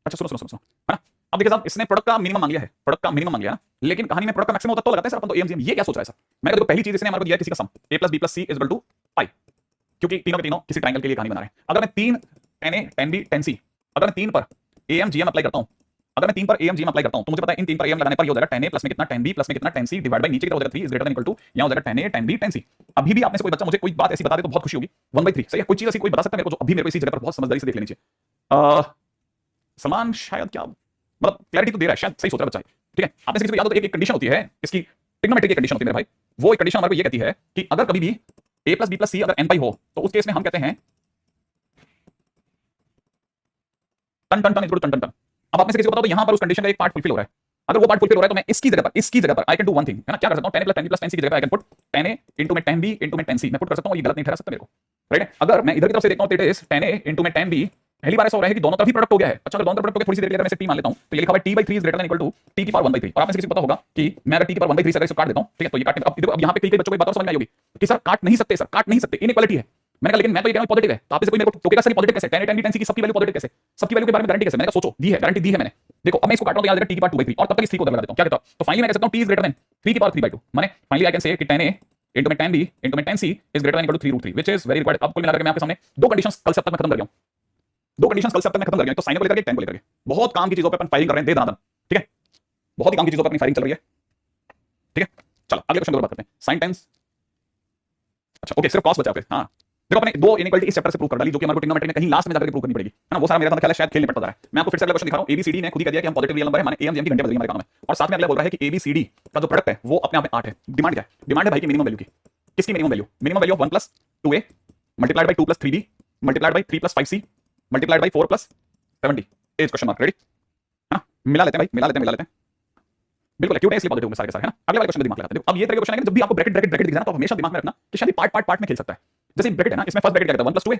अच्छा सुनो सुनो सुनो, है ना। अब देखिए साहब इसने प्रोडक्ट का मिनिमम मांग लिया है, प्रोडक्ट का मिनिमम मांग लिया, लेकिन कहानी में प्रोडक्ट का मैक्सिमम होता तो लगाते हैं सर अपन तो एमजीएम, ये क्या सोच रहा है सर। मैंने देखो पहली चीज इसने हमारे को दिया किसी का sum a plus b plus c is equal to pi, क्योंकि तीनों के तीनों किसी ट्रायंगल के लिए कहानी बना रहे हैं। अगर मैं 3 tan a tan b tan c, अगर मैं 3 पर amgm अप्लाई करता हूं, अगर मैं 3 पर amgm अप्लाई करता हूं तो मुझे पता है इन 3 पर am लगाने पर ये हो जाएगा tan a प्लस में कितना tan b प्लस में कितना tan c डिवाइड बाय नीचे की तरफ हो जाएगा 3 is greater than equal to, यहां हो जाएगा tan a tan b tan c। अभी भी आप में से कोई बच्चा मुझे कोई बात ऐसी बता दे तो बहुत खुशी होगी, 1/3 सही है, कोई चीज ऐसी कोई बता सकता है मेरे को जो अभी मेरे को इसी जगह पर बहुत समझदारी से देख लेनी चाहिए। सलमान शायद क्या मतलब क्लैरिटी तो दे रहा है, शायद सही सोच रहा है बच्चा, ठीक है। आपने किसी को याद हो तो एक कंडीशन होती है इसकी, ट्रिग्नोमेट्री की कंडीशन होती है मेरे भाई, वो एक कंडीशन हमारे को ये कहती है कि अगर कभी भी a plus b plus c अगर n पाई हो तो उस केस में हम कहते हैं tan tan tan equal to tan tan tan. अब आप में से किसी को बताओ तो यहां पर उस कंडीशन का एक पार्ट फुलफिल हो रहा है, अगर वो पार्ट फुलफिल हो रहा है तो मैं इसकी जगह पर I can do one thing, है ना, क्या कर सकता हूं, tan a plus tan b plus tan c की जगह पर I can put tan a into में tan b इनटू में tan c मैं पुट कर सकता हूं, ये गलत नहीं ठहरा सकता मेरे को, राइट है। अगर मैं इधर की तरफ से देखता हूं तो it is tan a into में tan b, पहली बार ऐसा हो रहा है कि दोनों तरफ ही प्रोडक्ट हो गया है। अच्छा अगर दोनों तरफ प्रोडक्ट हो गया थोड़ी सी देर के लिए अगर मैं इसे t मान लेता हूं तो ये लिखा हुआ है t/3 is greater than equal to t की पावर 1/3, और आप में से किसी को पता होगा कि मैं अगर t की पावर 1/3 से अगर इसको काट देता हूं, ठीक है, तो ये काटने अब यहां पे कई बच्चों को एक बात और समझ में आई होगी कि सर काट नहीं सकते, सर काट नहीं सकते, इनइक्वालिटी है। मैंने कहा लेकिन मैं तो ये कह रहा हूं पॉजिटिव है, तो आप इसे कोई मेरे को टोकेगा सर पॉजिटिव कैसे, tan a tan b tan c की सबकी वैल्यू पॉजिटिव कैसे, सबकी वैल्यू के बारे में गारंटी कैसे, मैंने कहा सोचो दी है, गारंटी दी है मैंने। देखो अब मैं इसको काट रहा हूं तो याद रखना t की पावर 2/3 और तब तक इस 3 को उधर लगा देता हूं, क्या कहता हूं, तो फाइनली मैं कह सकता हूं t इज ग्रेटर देन 3 की पावर 3/2, माने फाइनली आई कैन से कि tan a इनटू में tan b इनटू में tan c is greater than equal to 3√3 which is very required. अब कुल मिलाकर मैं आपके सामने दो कंडीशंस कल से अब तक मैं खत्म कर गया हूं, दो कंडीशंस कल से अब तक मैं खत्म कर गया, तो साइन को लेकर के tan को लेकर के बहुत काम की चीजों पे अपन फायरिंग कर रहे हैं दे दनादन, ठीक है, बहुत ही काम की चीजों पे अपनी फायरिंग चल रही है, ठीक है। चलो अगले क्वेश्चन की बात करते हैं, sin टेंस, अच्छा ओके सिर्फ cos बचा आपके, हां देखो अपने दो इनइक्वालिटी इस चैप्टर से प्रूव कर डाली, जो कि हमारे को ट्रिग्नोमेट्री में कहीं लास्ट में जाकर प्रूव करनी पड़ेगी, है ना। वो सारा मेरा ख्याल है शायद खेलने पड़ता जा रहा है। मैं आपको फिर से अगला क्वेश्चन दिखा रहा हूं। एबीसीडी ने खुद ही कह दिया कि हम पॉजिटिव रियल नंबर है, माने ए एम जी की घंटे बदल गई हमारे काम में। और साथ में अगला बोल रहा है कि एबीसीडी का जो प्रोडक्ट है वो अपने आप में 8 है। डिमांड क्या है? डिमांड है भाई की मिनिमम वैल्यू की। किसकी minimum value? Minimum value of 1 + 2a multiplied by 2 + 3b multiplied by 3 + 5c multiplied by 4 + 70 is question mark. Ready, है ना। मिला लेते हैं भाई, मिला लेते हैं बिल्कुल। क्यों है इसलिए पॉजिटिव में सारे के सारे, है ना। अगले वाले क्वेश्चन में दिमाग लगाते हैं। अब ये तरह के क्वेश्चन आएंगे जब भी आपको ब्रैकेट ब्रैकेट ब्रैकेट दिख जाए ना, तो हमेशा दिमाग में रखना कि शायद पार्ट में खेल सकता है। जैसे ब्रैकेट है ना, इसमें फर्स्ट ब्रैकेट क्या कहता है 1 + 2a,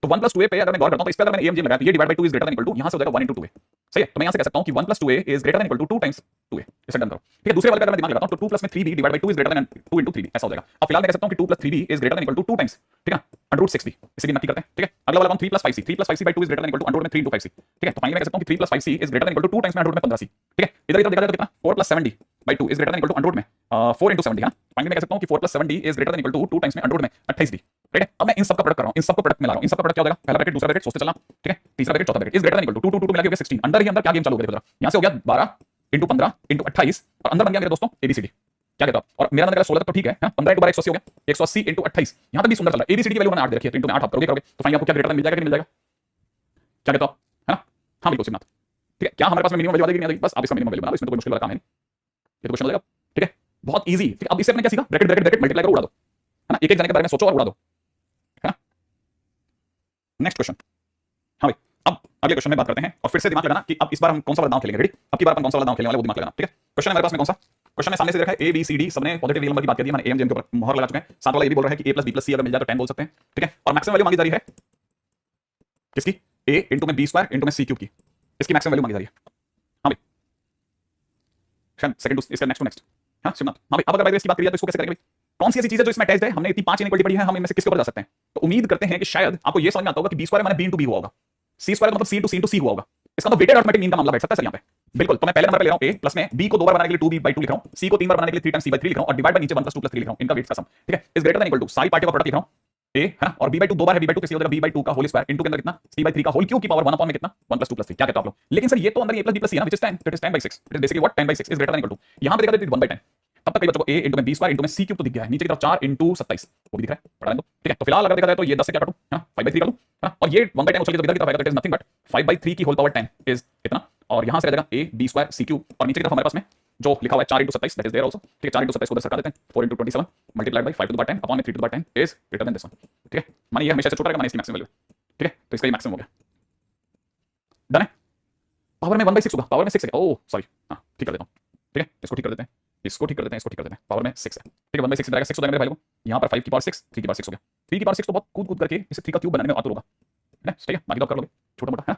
तो 1 + 2a पे अगर मैं गौर करता हूं तो इस पे अगर मैंने एमजी लगाया तो ये divide by 2 is greater than equal to, यहां से हो जाएगा 1 * 2a। सही है, तो मैं यहां से कह सकता हूं कि 1 + 2a is greater than equal to 2 × 2a। इसे डन करो, ठीक है। दूसरे वाले पे अगर मैं दिमाग लगाता हूं तो 2 + में 3b divide by 2 is greater then 2 × 3b, ऐसा हो जाएगा। अब फिलहाल मैं कह सकता हूं कि 2 + 3b is greater than equal to 2 times, ठीक है, √6b। इसे भी नक्की करते हैं, ठीक है। अगला वाला कौन? 3 + 5c, 3 + 5c by 2 is greater than equal to √में 3 × 5c, ठीक है। तो फाइनली मैं कह सकता हूं कि 3 + 5c is greater than equal to 2 times में √में 15c, ठीक है। इधर देखा जाए तो कितना 4 + 7d by 2 is greater than equal to √में 4 × 70, है ना। फाइनली मैं कह सकता हूं कि 4 + 7d is greater than equal to 2 times में √में 28d, ठीक है। अब मैं इन सब का प्रोडक्ट कर रहा हूं, इन सब को प्रोडक्ट में ला रहा हूं। इन सब का प्रोडक्ट क्या हो जाएगा? पहला ब्रैकेट, दूसरा ब्रैकेट, सोचते चलना, ठीक है। तीसरा ब्रैकेट, चौथा bracket is greater than equal to 2 मिला के 16। अंदर ही अंदर क्या गेम चालू हो गया? यहां से हो गया 12 × 15 × 28 और अंदर बन गया मेरे दोस्तों एबीसीडी। क्या कहते हो आप? और मेरा नंबर 16 तक तो ठीक है, 15 × 12 180 हो गया, 180 × 28। यहां तक भी सुंदर चल रहा है। एबीसीडी की वैल्यू मैंने 8 दे रखी है, तो इनटू में 8 आप करोगे तो फाइनली आपको क्या ग्रेटर देन मिल जाएगा कि नहीं मिल जाएगा? क्या कहते हो आप, है ना। हां बिल्कुल सिमनाथ, ठीक है। क्या हमारे पास में मिनिमम वैल्यू आ जाएगी? नहीं आ जाएगी? बस आप इसका मिनिमम वैल्यू बना लो, इसमें तो कोई मुश्किल वाला काम है नहीं। ये तो क्वेश्चन हो जाएगा, ठीक है, बहुत इजी। ठीक है, अब इससे अपने क्या सीखा? ब्रैकेट ब्रैकेट ब्रैकेट मल्टीप्लाई करो, उड़ा दो, है ना। एक एक जाने के बारे में सोचो और उड़ा दो, है ना। नेक्स्ट क्वेश्चन, हाँ भाई। अब अगले क्वेश्चन में बात करते हैं और फिर से दिमाग लगाना कि अब इस बार हम कौन सा वाला दांव खेलेंगे। रेडी, अब की बार अपन कौन सा वाला दांव खेलने वाले वो दिमाग लगाना, ठीक है। क्वेश्चन है मेरे पास में कौन सा? क्वेश्चन में सामने से देखा है ए बी सी डी, सबने पॉजिटिव रियल नंबर की बात कर दी, मैंने एम के ऊपर मोहर लगा चुके हैं। साथ वाला ये भी बोल रहा है कि a + b + c अगर मिल जाए तो 10 बोल सकते हैं, ठीक है। और मैक्सिमम वैल्यू मांगी जा रही है किसकी? a × में b² × में c³ की, इसकी मैक्सिमम वैल्यू मांगी जा रही है। हाँ भाई, सेकंड इसका नेक्स्ट टू नेक्स्ट, हाँ शिवनाथ। हाँ भाई, अब अगर इसकी बात करिए तो इसको कैसे करेंगे भाई? कौन सी ऐसी चीज है जो इसमें अटैच्ड है? हमने इतनी 5 इनइक्वालिटी पढ़ी है, हम इनमें से किसके ऊपर जा सकते हैं? तो उम्मीद करते हैं कि शायद आपको ये समझ में आता होगा कि b² माने b × b हुआ होगा, c² का मतलब c × c हुआ होगा। इसका तो वेटेड अरिथमेटिक मीन का मामला बैठ सकता है सर यहाँ पे। बिल्कुल, तो मैं पहले नंबर पे ले रहा हूँ a प्लस में b को 2 बार बनाने के लिए 2b/2 लिख रहा हूँ, c को 3 बार बनाने के लिए 3 × c/3 लिख रहा हूँ और डिवाइड बाय नीचे 1 + 2 + 3 लिख रहा हूँ। इनका वेट्स का सम, ठीक है, is greater than equal to सारी पार्टियों का प्रोडक्ट लिख रहा हूँ a, है ना। और b/2 2 बार है, b/2 किसी हो जाएगा b/2 का होल स्क्वायर इनटू के अंदर कितना c/3 का होल क्यूब की पावर 1 अपॉन में कितना 1 + 2 + 3। क्या कहते हो आप लोग? लेकिन सर ये तो अंदर a + b + c है ना, which is 10, that is 10/6, it is basically what 10/6 is greater than equal to, यहां पे देखा जाए 1/10। तब तक कई बच्चों को a × में b² × में c³ तो दिख गया है, नीचे की तरफ 4 × 27 वो भी दिख रहा है, पढ़ा लें तो, ठीक है। तो फिलहाल अगर देखा जाए तो ये 10 से क्या काटूं, है ना, 5/3 कर दूं, है ना। और ये 1/10 उछल के तो इधर की तरफ आएगा, दैट इज नथिंग बट 5/3 की होल पावर 10 इज इतना। और यहां से आ जाएगा a b² c³ और नीचे की तरफ हमारे पास में जो लिखा हुआ है 4 × 27 दैट इज देयर आल्सो, ठीक है। 4 × 27 को उधर सरका देते हैं, 4 × 27 multiplied by 5 to the power 10 upon में 3 to the power 10 is greater than this one, ठीक है। मानिए ये हमेशा से छोटा रहेगा, मानिए इसकी मैक्सिमम वैल्यू, ठीक है। तो इसका ये मैक्सिमम हो गया, डन है। पावर में 1/6 होगा, पावर में 6 है, ओह सॉरी, हां ठीक कर देता हूं, ठीक है। इसको ठीक कर देते हैं, इसको ठीक कर देते हैं, इसको ठीक कर देते हैं। पावर में 6 है, ठीक है। 1/6 जाएगा, 6 हो जाएगा मेरे भाई को। यहाँ पर 5 की पावर 6, 3 की पावर 6 हो गया। 3 की पावर 6 तो बहुत कूद कूद करके इसे 3 का क्यूब बनाने में आतुर होगा, है ना, ठीक है। बाकी तो आप कर लोगे छोटा मोटा, है।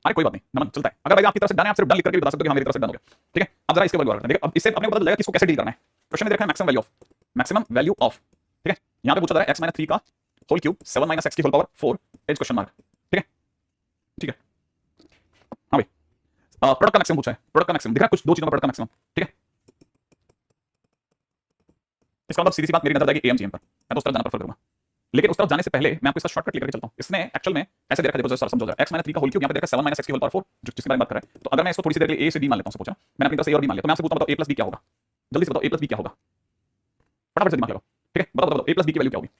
अरे कोई बात नहीं, नमन चलता है। अगर भाई आपकी तरफ से डन है, आप सिर्फ डन लिख करके भी बता सकते हो कि हाँ मेरी तरफ से डन हो गया, ठीक है। अब जरा इसके बाद देखिए, अब इससे अपने को पता चलेगा कि इसको कैसे डील करना है। क्वेश्चन में देखा है मैक्सिमम वैल्यू ऑफ, ठीक है। यहाँ पे पूछा जा रहा है x - 3 का होल क्यूब 7 - x की whole power 4 is question mark, ठीक है, ठीक है। हाँ भाई, प्रोडक्ट का मैक्सिमम पूछा है, प्रोडक्ट का मैक्सिमम दिख रहा है, कुछ दो चीजों का प्रोडक्ट का मैक्सिमम, ठीक है। इसका मतलब सीधी सी बात मेरी नजर जाएगी एम पर, मैं तो उस तरफ जाना प्रेफर करूंगा। लेकिन उस तरफ जाने से पहले मैं आपको इसका शॉर्टकट लेकर चलता हूं। इसने एक्चुअल में ऐसे देखा, देखो सर समझो जरा, x - 3 का होल क्यूब यहाँ पे देखा 7 - x की होल पावर 4 जो जिसके बारे में बात कर रहे हैं। तो अगर मैं इसको थोड़ी सी देर के लिए a से b मान लेता हूं, सपोज मैंने अपनी तरफ से a और b मान लिया, तो मैं आपसे पूछता हूं बताओ a + b क्या होगा? जल्दी से बताओ a + b क्या होगा, फटाफट से दिमाग लगाओ, ठीक है। बताओ a + b की वैल्यू क्या होगी?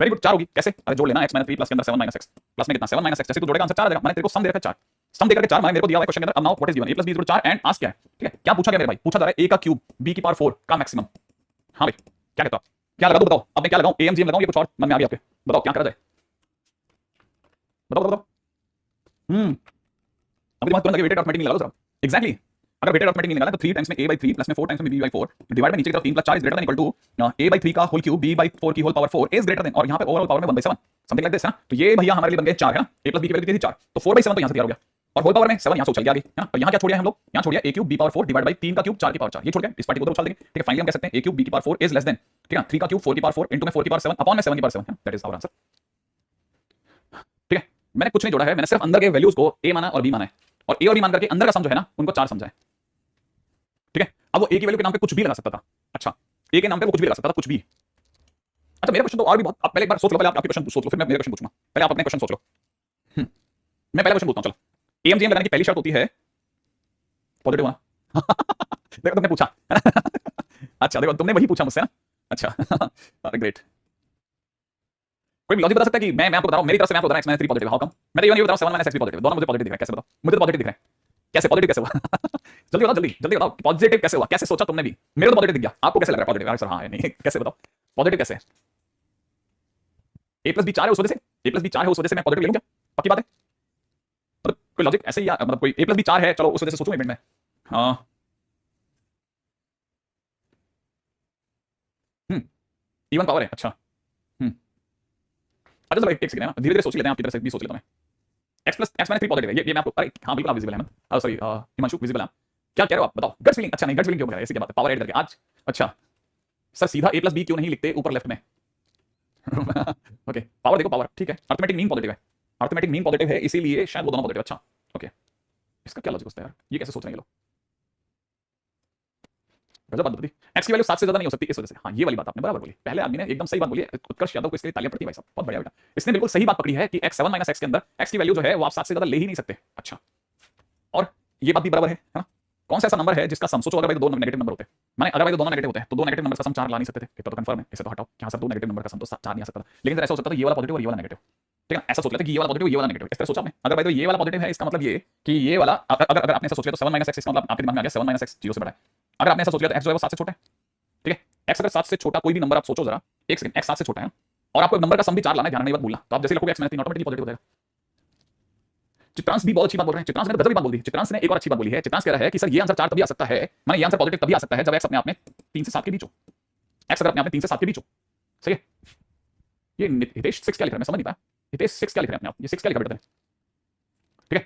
वेरी गुड, 4 होगी। कैसे? अरे जोड़ लेना, x - 3 प्लस के अंदर 7 - x प्लस में कितना 7 - x, जैसे तू जोड़ेगा आंसर 4 आ जाएगा। मैंने तेरे को सम दे रखा है 4, सम देकर के 4 मैंने मेरे को दिया हुआ है क्वेश्चन के अंदर। अब now what is given a + b = 4 and ask क्या है, ठीक है। क्या पूछा गया मेरे भाई? पूछा जा रहा है a का क्यूब b की पावर 4 का मैक्सिमम। हां भाई, क्या कहते हो आप? क्या लगा दो बताओ, अब मैं क्या लगाऊं, am gm लगाऊं या कुछ और मन में आ गया आपके? बताओ क्या करा जाए, बताओ बताओ। अभी दिमाग तुरंत वेटेड अरिथमेटिक लगा लो जरा। एग्जैक्टली, अगर वेटेड अरिथमेटिक निकालना है तो 3 टाइम्स में a/3 प्लस में 4 टाइम्स में b/4 डिवाइड बाय नीचे की तरफ 3 + 4 is greater than equal to a/3 का होल क्यूब b/4 की whole power 4 is greater than, और यहां पे ओवरऑल पावर में 1/7 समथिंग लाइक दिस, है ना। तो ये भैया हमारे लिए बन गए 4, है ना। a + b की वैल्यू थी 4, तो 4/7 तो यहां से तैयार हो गया और होल पावर में 7 यहां से उछल के आ गई, है ना। तो यहां क्या छोड़ दिया हम लोग? यहां छोड़ दिया a³ b/4 डिवाइड बाय 3 का क्यूब 4 की पावर 4, ये छोड़ गया, इस पार्टी को उधर उछाल देंगे, ठीक है। फाइनली हम कह सकते हैं a³ b की पावर 4 इज लेस देन, ठीक है, 3 का क्यूब 4 की पावर 4 इनटू में 4 की पावर 7 अपॉन में 7 की power 7, that is our answer, ठीक है। मैंने कुछ नहीं जोड़ा है, मैंने सिर्फ अंदर के वैल्यूज को a माना और b माना है, और a और b मान करके अंदर का सम जो है ना उनको 4 समझा है, ठीक है। अब वो a की वैल्यू के नाम पे कुछ भी लगा सकता था, अच्छा a के नाम पे वो कुछ भी लगा सकता था, कुछ भी। अच्छा मेरा क्वेश्चन तो और भी बहुत, आप पहले एक बार सोच लो, पहले आप आपके क्वेश्चन सोच लो, फिर मैं मेरे क्वेश्चन पूछूंगा। पहले आप अपने क्वेश्चन सोच लो। मैं पहला क्वेश्चन पूछता हूं, चलो। एमजीएम लगाने की पहली शर्त होती है पॉजिटिव होना। देखो तुमने पूछा। अच्छा देखो तुमने वही पूछा मुझसे ना, अच्छा। अरे ग्रेट। कोई लॉजिक बता सकता है कि मैं आपको बता रहा हूं, मेरी तरफ से मैं आपको बता रहा हूं x - 3 पॉजिटिव, हाउ कम? मैं तो ये नहीं बता रहा हूं 7 - x भी पॉजिटिव, दोनों मुझे पॉजिटिव दिख रहा है, कैसे बताओ? मुझे तो पॉजिटिव दिख रहा है, कैसे पॉजिटिव कैसे हुआ? जल्दी बताओ, जल्दी जल्दी बताओ, पॉजिटिव कैसे हुआ? कैसे सोचा तुमने भी? मेरे को तो पॉजिटिव दिख गया, आपको कैसे लग रहा है पॉजिटिव? सर हाँ है नहीं, कैसे बताओ पॉजिटिव कैसे है? a + b 4 है उस वजह से, a + b 4 है उस वजह से मैं पॉजिटिव ले लूं क्या? पक्की बात है? मतलब कोई लॉजिक ऐसे ही या मतलब कोई a + b 4 है, चलो उस वजह से सोचूं एक मिनट में। हाँ इवन पावर है, अच्छा। हम्म अच्छा चलो एक सेकंड है, धीरे धीरे सोच लेते हैं, आपकी तरफ से भी सोच लेता हूं मैं। x - 3 पॉजिटिव है, ये मैं आपको, अरे हाँ बिल्कुल आप विजिबल है, सॉरी हिमांशु विजिबल है। क्या कह रहे हो आप बताओ? गट फीलिंग, अच्छा नहीं गट फीलिंग क्यों कह रहा है, ऐसी क्या बात है? पावर ऐड करके आज, अच्छा सर सीधा a + b क्यों नहीं लिखते ऊपर लेफ्ट में? ओके पावर देखो, पावर ठीक है, अर्थमेटिक मीन पॉजिटिव है, अर्थमेटिक मीन पॉजिटिव है, इसीलिए शायद वो दोनों पॉजिटिव। अच्छा ओके, इसका क्या लॉजिक होता है यार, ये कैसे सोच रहे हैं ये लोग? गजब बात बता दी, x की वैल्यू 7 से ज्यादा नहीं हो सकती इस वजह से। हाँ ये वाली बात आपने बराबर बोली, पहले आदमी ने एकदम सही बात बोली है, उत्कर्ष यादव को इसके लिए तालियां पड़ती है भाई साहब, बहुत बढ़िया बेटा, इसने बिल्कुल सही बात पकड़ी है कि x 7 - x के अंदर x की वैल्यू जो है वो आप 7 से ज्यादा ले ही नहीं सकते। अच्छा और ये बात भी बराबर है ना? कौन सा ऐसा नंबर है जिसका सम, सोचो अगर भाई दो नेगेटिव नंबर होते, माने अगर भाई दोनों नेगेटिव होते हैं तो दो नेगेटिव नंबर का सम 4 ला नहीं सकते थे, इतना तो कंफर्म है, इसे तो हटाओ, यहाँ सर दो नेगेटिव नंबर का सम तो 4 नहीं आ सकता था, लेकिन सर ऐसा हो सकता था ये वाला पॉजिटिव और ये वाला नेगेटिव, ठीक है? ऐसा सोच लेते कि ये वाला पॉजिटिव ये वाला नेगेटिव, इस तरह सोचा आपने? अगर भाई तो ये वाला पॉजिटिव है, इसका मतलब ये कि ये वाला अगर अगर आपने ऐसा सोच लिया तो 7 - x, इसका मतलब आपके दिमाग में आ गया 7 - x 0 से बड़ा है। अगर आपने ऐसा सोच लिया तो x जो है वो 7 से छोटा है, ठीक है? x अगर 7 से छोटा कोई भी नंबर आप सोचो जरा, एक सेकंड, x 7 से छोटा है और आपको एक नंबर का सम भी 4 लाना है, ध्यान नहीं बात भूलना, तो आप जैसे लिखोगे x - 3 ऑटोमेटिकली पॉजिटिव हो जाएगा। चित्रांश भी बहुत अच्छी बात बोल रहे हैं, चित्रांश ने गजब की बात बोल दी, चित्रांश ने एक और अच्छी बात बोली है, चित्रांश कह रहा है कि सर ये आंसर 4 तभी आ सकता है, माने ये आंसर पॉजिटिव तभी आ सकता है जब x अपने आप में 3 से 7 के बीच हो, x अगर अपने आप में 3 से 7 के बीच हो, सही है? ये हितेश 6 क्या लिख रहा है, मैं समझ नहीं पाया, हितेश 6 क्या लिख रहे हैं अपने आप, ये 6 क्या लिखा बेटा ने? ठीक है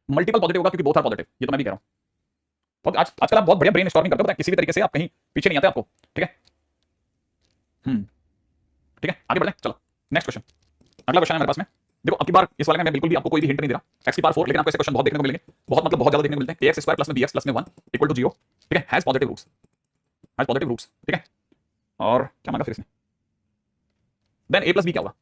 मल्टीपल पॉजिटिव होगा क्योंकि बोथ आर पॉजिटिव, ये तो मैं भी कह रहा हूं। और आजकल आप बहुत बढ़िया ब्रेन स्टॉर्मिंग करते हो, किसी भी तरीके से आप कहीं पीछे नहीं आते आपको, ठीक है? ठीक है आगे बढ़ते हैं, चलो नेक्स्ट क्वेश्चन, अगला क्वेश्चन है मेरे पास में। देखो अब की बार इस वाले में मैं बिल्कुल भी आपको कोई भी हिंट नहीं दे रहा, x की पावर 4, लेकिन आपको ऐसे क्वेश्चन बहुत देखने को मिलेंगे, बहुत मतलब बहुत ज्यादा देखने को मिलते हैं। ax² + bx + 1 = 0, ठीक है? Has positive roots, has positive roots, ठीक है? और क्या मांगा फिर इसने? देन a + b क्या होगा?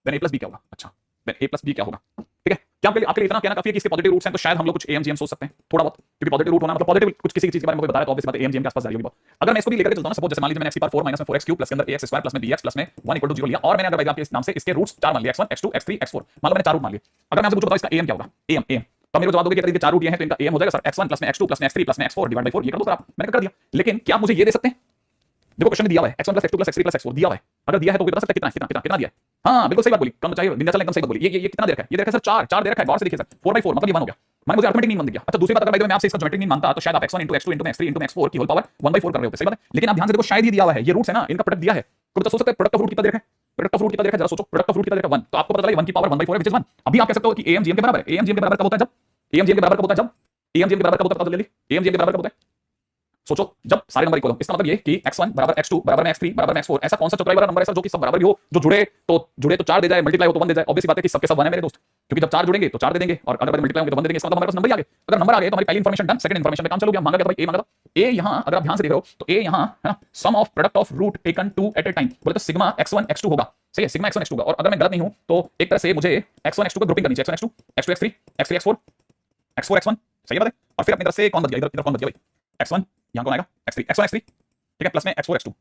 देन a + b क्या होगा? अच्छा देन a + b क्या होगा? ठीक है, क्या आपके लिए इतना कहना काफी है कि इसके पॉजिटिव रूट्स हैं, तो शायद हम लोग कुछ am gm सोच सकते हैं थोड़ा बहुत, क्योंकि पॉजिटिव रूट होना मतलब पॉजिटिव कुछ किसी चीज के बारे में कोई बता रहा है तो ऑब्वियस बात है am gm के आसपास जा रही होगी बहुत। अगर मैं इसको भी लेकर के चलता हूं ना, सपोज जैसे मान लीजिए मैंने x की पावर 4 - 4x³ प्लस के अंदर ax² + bx + 1 = 0 लिया, और मैंने अगर भाई आपके इस नाम से इसके रूट्स 4 मान लिया, x1 x2 x3 x4, मान लो मैंने 4 रूट मान लिए। अगर मैं आपसे पूछूं बताओ इसका am क्या होगा? am तो मेरे को जवाब दोगे कि 4 रूट ये हैं तो इनका am हो जाएगा sir x1 + x2 + x3 + x4 / 4, ये कर दो सर आप, मैंने कर दिया। लेकिन क्या आप मुझे ये दे सकते हैं? देखो क्वेश्चन में दिया हुआ है x1 + x2 + x3 + x4 दिया हुआ है, अगर दिया है तो कोई बता सकता है कितना कितना कितना कितना दिया है? हाँ बिल्कुल सही बात बोली, कम चाहिए विंध्याचल एकदम सही बात बोली। ये कितना दे रखा है? ये दे रखा है सर 4 दे रखा है, गौर से देखिए सर 4/4 मतलब ये 1 हो गया, माने मुझे अर्थमेटिक मीन बन गया। अच्छा दूसरी बात, अगर भाई मैं आपसे इसका ज्योमेट्रिक मीन मानता तो शायद आप x1 * x2 * x3 * x4 की होल पावर 1/4 कर रहे होते, सही बात है? लेकिन आप ध्यान से देखो शायद ये दिया हुआ है, ये रूट्स है ना, इनका प्रोडक्ट दिया है, तो बता सोच सकते हैं प्रोडक्ट ऑफ रूट कितना दे रखा है? प्रोडक्ट ऑफ रूट कितना दे रखा है जरा सोचो, प्रोडक्ट ऑफ रूट कितना दे रखा है 1, तो आपको पता चला 1 की पावर 1/4 है, व्हिच इज 1। अभी आप कह सकते हो कि am gm के बराबर है, am gm के बराबर कब होता है? जब am gm के बराबर कब होता है? जब am gm के बराबर कब होता है? जल्दी am gm के बराबर कब होता है? सोचो जब सारे नंबर इक्वल हो, इसका मतलब ये कि x1 = x2 = x3 = x4, ऐसा कौन सा चौथाई वाला नंबर है सर जो कि सब बराबर भी हो, जो जुड़े तो 4 दे जाए, मल्टीप्लाई हो तो 1 दे जाए। ऑब्वियस बात है कि सबके सब 1 है मेरे दोस्त, क्योंकि जब 4 जुड़ेंगे तो 4 दे देंगे और अगर मल्टीप्लाई होंगे तो 1 दे देंगे, इसका मतलब हमारे पास नंबर ही आ गए। अगर नंबर आ गए तो हमारी पहली इंफॉर्मेशन डन, सेकंड इंफॉर्मेशन पे काम चलो गया। मांगा गया तो भाई a मांगा था, a यहां अगर आप ध्यान से देख रहे हो तो a यहां है ना, sum of product of root taken 2 at a time, बोले तो सिग्मा x1 x2 होगा, सही है? सिग्मा x1 x2 होगा, और अगर मैं गलत नहीं हूं तो एक तरह से मुझे x1 x2 का ग्रुपिंग करनी चाहिए, x1 x2 x2 x3 x3 x4 x4 x1, सही बात है? और फिर अपनी तरफ से कौन बच गया, इधर कौन बच गया भाई? x1 यहां कौन आएगा? x3 x1 x3, ठीक है, प्लस में x4 x2,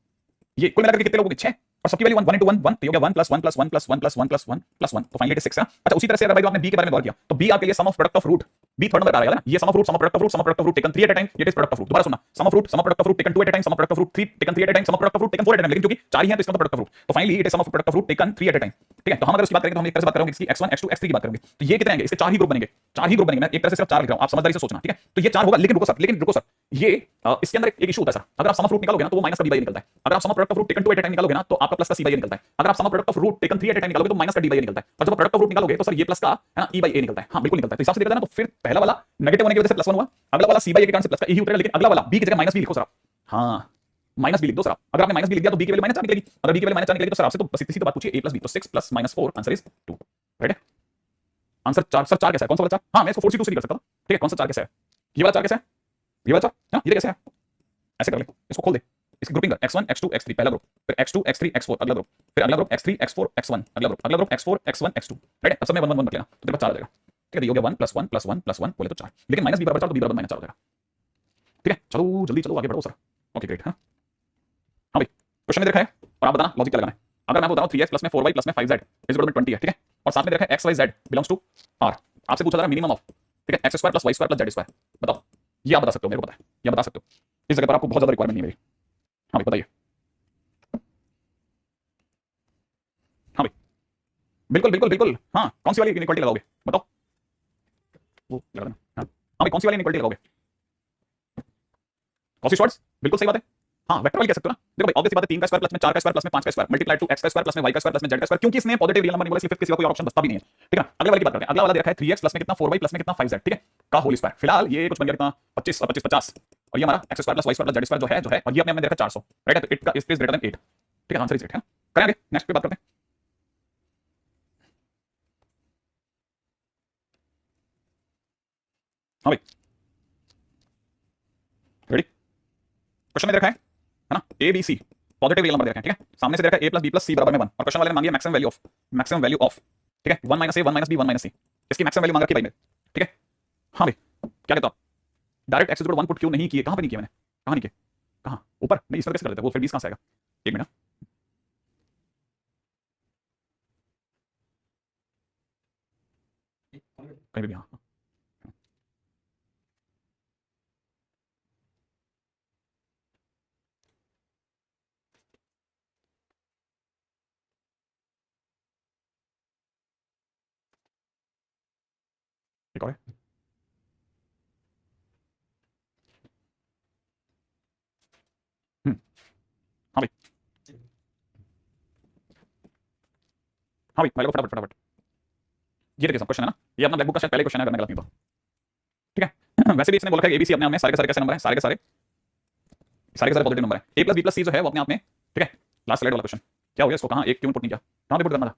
ये कुल मिलाकर कितने लोगों के 6, और सबकी वैल्यू 1 1 * 1 1, तो ये हो गया 1 + 1 + 1 + 1 + 1 + 1 + 1, तो फाइनली इट इज 6 है। अच्छा उसी तरह से अगर भाई आपने b के बारे में गौर किया तो b आपके लिए sum of product of root, b third number आ रहा है ना, ये sum of root sum of product of root taken 3 at a time, ये इज प्रोडक्ट ऑफ रूट। दोबारा सुनना, sum of product of root taken 2 at a time, sum of product of root 3 taken 3 at a time, sum of product of root taken 4 at a time, लेकिन क्योंकि 4 ही है तो इसका product of root, तो finally it is sum of product of root taken 3 at a time, ठीक है? तो हम अगर इसकी बात करेंगे तो हम एक तरह से बात करेंगे इसकी x1 x2 x3 की बात करेंगे, तो ये कितने आएंगे? इसके 4 ही ग्रुप बनेंगे, 4 ही ग्रुप बनेंगे, मैं एक तरह से सिर्फ 4 लिख रहा हूं, आप समझदारी से सोचना, ठीक है? तो ये 4 होगा, लेकिन रुको सर ये इसके अंदर एक इशू होता है सर, अगर आप सम ऑफ रूट निकालोगे ना तो वो माइनस का b/a निकलता है, अगर आप sum of product of root taken 2 at a time निकालोगे ना तो आपका प्लस का c/a निकलता है, अगर आप sum of product of root taken 3 at a time निकालोगे तो माइनस का d/a निकलता है, और जब प्रोडक्ट ऑफ रूट निकालोगे तो सर ये प्लस का है ना e/a निकलता है। हाँ बिल्कुल निकलता है, तो हिसाब से देखा जाए ना तो फिर पहला वाला नेगेटिव होने की वजह से +1 हुआ, अगला वाला c/a के कारण से प्लस का e ही उतरेगा, लेकिन अगला वाला b की जगह -b लिखो सर आप, हाँ -b लिख दो सर आप। अगर आपने -b लिख दिया तो b की वैल्यू -4 निकलेगी, अगर b की वैल्यू -4 निकलेगी तो सर आपसे तो बस इतनी सी तो बात पूछिए a + b, तो 6 + -4 आंसर इज 2, राइट है? आंसर 4 सर 4 कैसा है? कौन सा वाला 4? हाँ मैं इसको 4c2 से भी कर सकता था, ठीक है? कौन सा 4 कैसा है? ये वाला 4 कैसा है? ये वाला 4 हां ये कैसा है? ऐसे कर ले, इसको खोल दे, इसकी ग्रुपिंग कर, x1 x2 x3 पहला ग्रुप, फिर x2 x3 x4 अगला ग्रुप, फिर अगला ग्रुप x3 x4 x1 अगला group x4 x1 x2, right है? अब सब में 1 1 1 मत लेना, तो तेरे पास 4 आ जाएगा, ठीक है? ये हो गया 1 + 1 + 1 + 1 बोले तो 4, लेकिन -b = 4 तो b = -4 हो जाएगा, ठीक है? चलो जल्दी चलो आगे बढ़ो सर, ओके ग्रेट। हाँ हाँ भाई क्वेश्चन में देखा है और आप बताना लॉजिक क्या लगाना है। अगर मैं बता रहा हूँ 3x प्लस में 4y प्लस में 5z इज इक्वल टू 20 है, ठीक है, और साथ में दे रखा है x y z belongs to r, आपसे पूछा जा रहा है मिनिमम ऑफ, ठीक है, x square plus y square plus z square, बताओ ये आप बता सकते हो, मेरे को पता है ये बता सकते हो, इस जगह पर आपको बहुत ज्यादा रिक्वायरमेंट नहीं है मेरी। हाँ भाई बताइए। हाँ भाई बिल्कुल बिल्कुल बिल्कुल, हाँ कौन सी वाली इनइक्वालिटी लगाओगे बताओ, वो लगा देना। हाँ भाई कौन सी वाली इनइक्वालिटी लगाओगे, कॉसी शॉर्ट्स, बिल्कुल सही बात है। हाँ वेक्टर वाली कह सकते हो ना, देखो भाई ऑब्वियस बात है 3 का स्क्वायर प्लस में 4 का स्क्वायर प्लस में 5 का स्क्वायर मल्टीप्लाई टू x का स्क्वायर प्लस में y का स्क्वायर प्लस में z का स्क्वायर, क्योंकि इसने पॉजिटिव रियल नंबर नहीं बोला, इसलिए किसी का कोई ऑप्शन बचता भी नहीं है, ठीक है। अगले वाले की बात करते हैं, अगला वाला दे रखा है 3x प्लस में कितना 4y प्लस में कितना 5z, ठीक है, का होल स्क्वायर, फिलहाल ये कुछ बन गया कितना 25 और 25 50, और ये हमारा x square plus y square plus z square जो है, और ये अपने दे रखा 400, राइट है, तो 8 का स्पेस ग्रेटर देन 8, ठीक है, आंसर इज 8 है। करें आगे, नेक्स्ट पे बात करते हैं। हाँ भाई रेडी, क्वेश्चन में दे रखा है ना, A B C positive real number दे रखे हैं, ठीक है, सामने से दे रखा है a प्लस बी प्लस सी बराबर में 1, और क्वेश्चन वाले ने मांगी है मैक्सिमम वैल्यू ऑफ, ठीक है, 1 minus a 1 minus b 1 minus c, इसकी मैक्सिमम वैल्यू मांग रखी है भाई, ठीक है। हाँ भाई क्या कहते हो आप, डायरेक्ट x इक्वल 1 पुट क्यों नहीं किए, कहां पे नहीं किया मैंने, कहां नहीं किया, कहां ऊपर नहीं, इसमें कैसे कर देते वो, फिर 20 कहां से आएगा, एक मिनट कहीं भी, हाँ एक और है। हाँ भाई, हाँ भाई भाई लोग फटाफट फटाफट, ये देखिए क्वेश्चन है ना, ये अपना ब्लैक बुक का शायद पहले क्वेश्चन है अगर मैं गलत नहीं तो, ठीक है। वैसे भी इसने बोला है एबीसी अपने आप में सारे के सारे कैसे नंबर हैं, सारे के सारे पॉजिटिव नंबर है, ए प्लस बी प्लस सी जो है वो अपने आप में, ठीक है। लास्ट स्लाइड वाला क्वेश्चन क्या हो गया, इसको कहां एक क्यों पुट नहीं किया, कहां पे पुट करना था,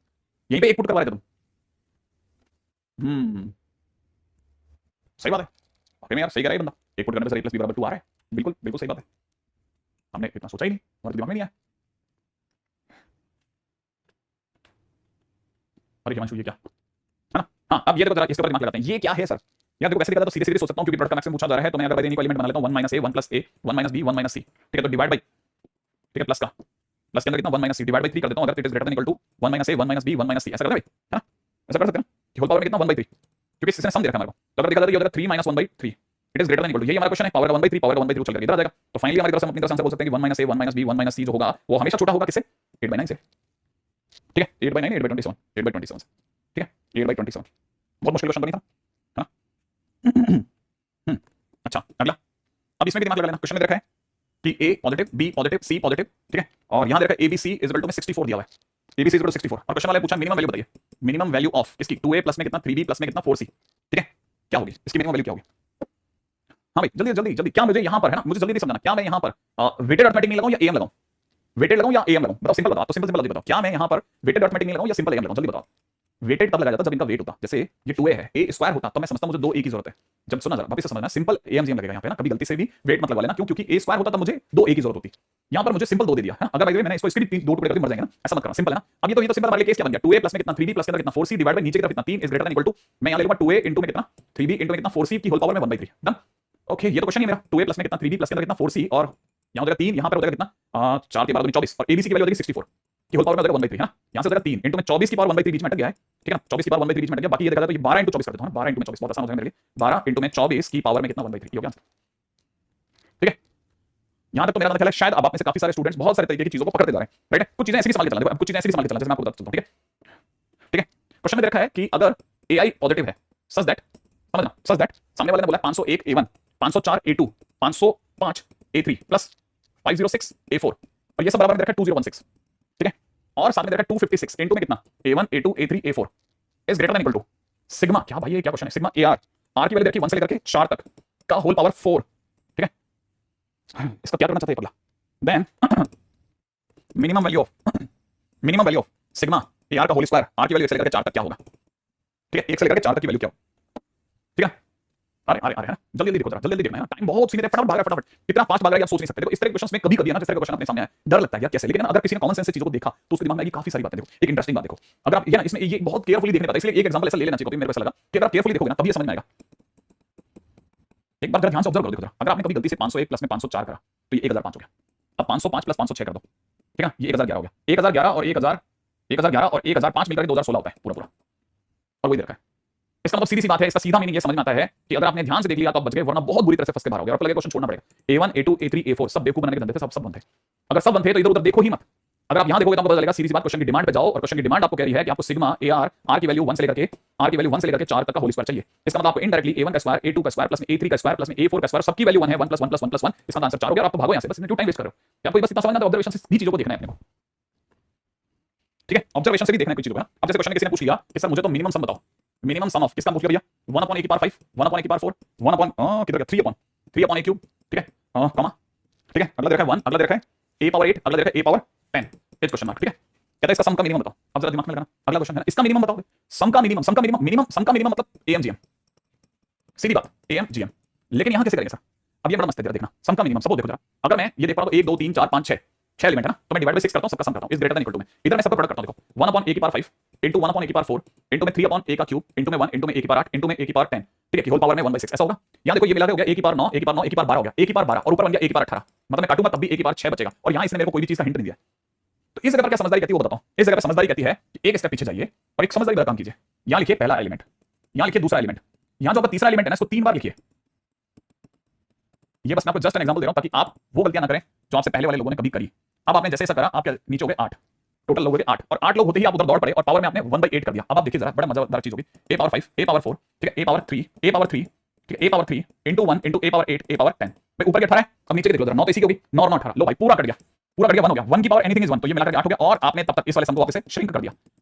यहीं पे एक पुट करवा रहे थे तुम, सही बात है, वाकई में यार सही कह रहा है ये बंदा, एक पुट करने पे सर ए प्लस बी बराबर 2 आ रहा है, बिल्कुल बिल्कुल सही बात है, हमने इतना सोचा ही नहीं, हमारे दिमाग में नहीं आया। अरे हिमांशु ये क्या है ना, हाँ अब ये देखो जरा इसके ऊपर दिमाग लगाते हैं, ये क्या है सर, यार देखो वैसे देखा तो सीधे सीधे सोच सकता हूँ, क्योंकि प्रोडक्ट का मैक्सिमम पूछा जा रहा है, तो मैं अगर बाय एलिमेंट बना लेता हूँ 1 minus A 1 plus A 1 minus B 1 minus सी, ठीक है, तो डिवाइड बाई, ठीक है, प्लस का प्लस के अंदर कितना 1 माइनस सी डिवाइड बाई 3 कर देता हूँ, अगर it is greater than equal to 1 minus A 1 minus B 1 minus C, ऐसा करते हैं भाई, है ना, ऐसा कर सकते हैं कि होल पावर में कितना 1/3, क्योंकि इसने सम दे रखा है हमारे को, तो अगर देखा जाए तो ये 3 minus 1/3 it is greater than equal to, यही हमारा क्वेश्चन है, पावर का 1/3 पावर का 1/3 चल जाएगा, इधर आ जाएगा, तो फाइनली हमारी तरफ से हम अपनी तरफ से आंसर बोल सकते हैं कि 1 minus A 1 minus B 1 minus C जो होगा वो हमेशा छोटा होगा किससे, 8/9 से, ठीक है, 8/9 8/27 8/27, ठीक है, 8/27, बहुत मुश्किल क्वेश्चन तो नहीं था, है ना। अच्छा अगला, अब इसमें भी दिमाग लगा लेना, क्वेश्चन में दे रखा है कि ए पॉजिटिव बी पॉजिटिव सी पॉजिटिव, ठीक है, और यहां दे रखा है एबीसी इज इक्वल टू में 64 दिया हुआ है, एबीसी इज इक्वल टू 64, और क्वेश्चन वाले ने पूछा मिनिमम वैल्यू बताइए, मिनिमम वैल्यू ऑफ किसकी 2a प्लस में कितना 3b प्लस में कितना 4c, ठीक है, क्या होगी इसकी मिनिमम वैल्यू क्या होगी। हाँ भाई जल्दी जल्दी जल्दी, क्या मुझे यहां पर है ना, मुझे जल्दी समझाना, क्या मैं यहां पर वेटेड अरिथमेटिक नहीं लगाऊं या एएम लगाऊं, वेटेड लगाऊं या एएम लगाऊं, बताओ सिंपल बताओ, तो सिंपल सिंपल बताओ, क्या मैं यहां पर वेटेड अरिथमेटिक नहीं लगाऊं या सिंपल एएम लगाऊं, जल्दी बताओ। वेटेड तब लगाया जाता जब इनका वेट होता, जैसे ये 2a है, a स्क्वायर होता तो मैं समझता मुझे 2a की जरूरत है, जब सुना जरा वापस से समझना, सिंपल एएमजीएम लगेगा यहां पे ना, कभी गलती से भी वेट मत लगवा लेना, क्यों, क्योंकि a स्क्वायर होता तब मुझे 2a की जरूरत होती, यहां पर मुझे सिंपल 2 दे दिया है, अगर भाई मैंने इसको इसके भी 2 टुकड़े करके मर जाएंगे ना, ऐसा मत करना, सिंपल है ना। अब ये तो सिंपल हमारे लिए केस क्या बन गया, 2a प्लस में कितना 3b प्लस के अंदर कितना 4c डिवाइड बाय नीचे की तरफ कितना 3 is greater than equal to, मैं यहां ले लूंगा 2a इनटू में कितना 3b इनटू में कितना 4c की होल पावर में 1/3, डन, ओके, ये तो क्वेश्चन ही मेरा 2a प्लस में कितना 3b प्लस के अंदर कितना 4c, और यहां हो जाएगा 3, यहां पर हो जाएगा कितना 4 के 12 24, और abc की वैल्यू हो जाएगी 64 की होल पावर में हो जाएगा 1/3 है ना, यहां से हो जाएगा 3 इनटू में 24 की पावर 1/3 बीच में अटक गया है, ठीक है ना, 24 की पावर 1/3 बीच में अटक गया, बाकी ये देखा जाए तो ये 12 इनटू 24 कर देता हूं, 12 इनटू 24 बहुत आसान हो जाएगा मेरे लिए, 12 इनटू में 24 की पावर में कितना 1/3 हो गया, ठीक है। यहां तक तो मेरा ख्याल है शायद अब आप में से काफी सारे स्टूडेंट्स बहुत सारे तरीके की चीजों को पकड़ते जा रहे हैं, राइट है, कुछ चीजें ऐसी भी संभाल के चलना, कुछ चीजें ऐसी भी संभाल के चलना, जैसे मैं आपको बता देता हूं, ठीक है, ठीक है। क्वेश्चन में दे रखा है कि अगर ai पॉजिटिव है सच दैट, समझना, सच दैट सामने वाले ने बोला 501 a1 504 a2 505 a3 plus 506 a4, और ये सब बराबर में दे रखा है 2016, ठीक है, और साथ में दे रखा है 256 इनटू में कितना a1 a2 a3 a4 is greater than equal to sigma, क्या भाई ये क्या क्वेश्चन है, सिग्मा ar, r की वैल्यू देखिए 1 से लेकर के 4 तक का होल पावर 4, ठीक है, इसका क्या करना चाहते हैं पगला, then minimum value of sigma ar का होल स्क्वायर, r की वैल्यू 1 से लेकर के 4 तक क्या होगा, ठीक है, 1 से लेकर के 4 तक की वैल्यू क्या होगा, ठीक है। अरे अरे अरे जल्दी जल्दी देखो जरा, जल्दी जल्दी देखना है, टाइम बहुत सीमित है, फटाफट भाग रहा है, फटाफट कितना फास्ट भाग रहा है आप सोच नहीं सकते। देखो इस तरह के क्वेश्चंस में कभी कभी है ना, जिस तरह का क्वेश्चन अपने सामने आया डर लगता है यार कैसे, लेकिन अगर किसी ने कॉमन सेंस से चीजों को देखा तो उसके दिमाग में आएगी काफी सारी बातें। देखो एक इंटरेस्टिंग बात देखो, अगर आप ये ना इसमें ये बहुत केयरफुली देखने पड़ता है, इसलिए एक एग्जांपल ऐसा ले लेना चाहिए, मेरे को ऐसा लगा कि अगर आप केयरफुली देखोगे ना तभी ये समझ में आएगा। एक बार जरा ध्यान से ऑब्जर्व करो, देखो जरा, अगर आपने कभी गलती से 501 प्लस में 504 करा तो ये 1005 हो गया, अब 505 प्लस 506 कर दो, ठीक है, ये 1011 हो गया, 1011 और 1011 और 1005 मिलकर 2016 होता है पूरा पूरा, और वही देखा है। इसका मतलब सीधी सी बात है, इसका सीधा मीनिंग ये समझ में आता है कि अगर आपने ध्यान से देख लिया तो आप बच गए, वरना बहुत बुरी तरह से फंस के बाहर हो गए और लगेगा क्वेश्चन छोड़ना पड़ेगा। A1 A2 A3 A4 सब बेवकूफ बनाने के धंधे थे, सब बंद थे। अगर सब बंद थे तो इधर उधर देखो ही मत। अगर आप यहां देखोगे तो आपको पता चलेगा सीधी सी बात, क्वेश्चन की डिमांड पे जाओ और क्वेश्चन की डिमांड आपको कह रही है कि आपको सिग्मा AR R की वैल्यू 1 से लेकर के 4 तक का होल स्क्वायर चाहिए। इसका मतलब आपको इनडायरेक्टली A1 का स्क्वायर A2 का स्क्वायर प्लस A3 का स्क्वायर प्लस A4 का स्क्वायर सबकी वैल्यू 1 है, 1 + 1 + 1 + 1, इसका आंसर 4 हो गया और आपको भागो यहां से, बस क्यों टाइम वेस्ट कर रहे हो? क्या आपको बस इतना समझना है, ऑब्जर्वेशन से ही चीजों को देखना है अपने को, ठीक है, ऑब्जर्वेशन से ही देखना है कुछ चीजों को। अब जैसे क्वेश्चन किसी ने पूछ लिया कि सर मुझे तो मिनिमम सम बताओ, मिनिमम सम ऑफ किसका पूछ लिया भैया, 1 / a की पावर 5, 1 / a की पावर 4, 1 / किधर गया 3 / a क्यूब, ठीक है, कॉमा, ठीक है, अगला देखा है 1, अगला देखा है a पावर 8, अगला देखा है a power 10, is question mark, ठीक है। कहता है इसका सम का मिनिमम बताओ। अब जरा दिमाग में लगाना, अगला क्वेश्चन है इसका मिनिमम बताओ, सम का मिनिमम, सम का मिनिमम, सम का मिनिमम मतलब AMGM, सीधी बात AMGM। लेकिन यहां कैसे करेंगे सर? अब ये बड़ा मस्त है, जरा देखना सम का मिनिमम। सपोज देखो जरा, अगर मैं ये देख पा रहा हूं 1 2 3 4 5 6 एलिमेंट है ना, तो मैं डिवाइड बाय 6 करता हूं, सबका सम करता हूं, is greater than equal to में। इधर मैं सबका प्रोडक्ट करता हूं, देखो 1 / a की पावर 5 इनटू 1 / a की पावर 4 इनटू में 3 / a का क्यूब इनटू में 1 इनटू में a की पावर 8 इनटू में a की पावर 10, ठीक है, कि होल पावर में 1/6 ऐसा होगा। यहां देखो ये मिला के हो गया a की पावर 9, a की पावर 9, a की पावर 12 हो गया, a की पावर 12 और ऊपर बन गया a की पावर 18, मतलब मैं काटूंगा तब भी a की पावर 6 बचेगा, और यहां इसने मेरे को कोई भी चीज का हिंट नहीं दिया। तो इस जगह पर क्या समझदारी कहती है वो बताता हूं। इस जगह पर समझदारी कहती है कि एक स्टेप पीछे जाइए और एक समझदारी वाला काम कीजिए। यहां लिखिए पहला एलिमेंट, यहां लिखिए दूसरा एलिमेंट, यहां जो आपका तीसरा एलिमेंट है ना इसको 3 बार लिखिए। ये बस मैं आपको जस्ट एन एग्जांपल दे रहा हूं ताकि आप वो गलतियां ना करें जो आपसे पहले वाले लोगों ने कभी करी। अब आपने जैसे ऐसा करा, आप नीचे हो गए 8, टोटल लोग हो गए 8, और 8 लोग होते ही आप उधर दौड़ पड़े और पावर में आपने 1/8 कर दिया। अब आप देखिए जरा, बड़ा मजेदार चीज होगी, a पावर 5 a पावर 4, ठीक है, a पावर 3 a पावर 3, ठीक है, a power 3 into 1 into a power 8 a power 10, भाई ऊपर के 18 है, अब नीचे के देख लो जरा, 9 तो इसी की होगी, 9 और 9 18, लो भाई पूरा कट गया, पूरा कट गया, 1 हो गया, 1 की पावर एनीथिंग इज 1, तो ये मिलाकर 8 हो गया, और आपने तब तक इस वाले सम को वापस से श्रिंक कर दिया,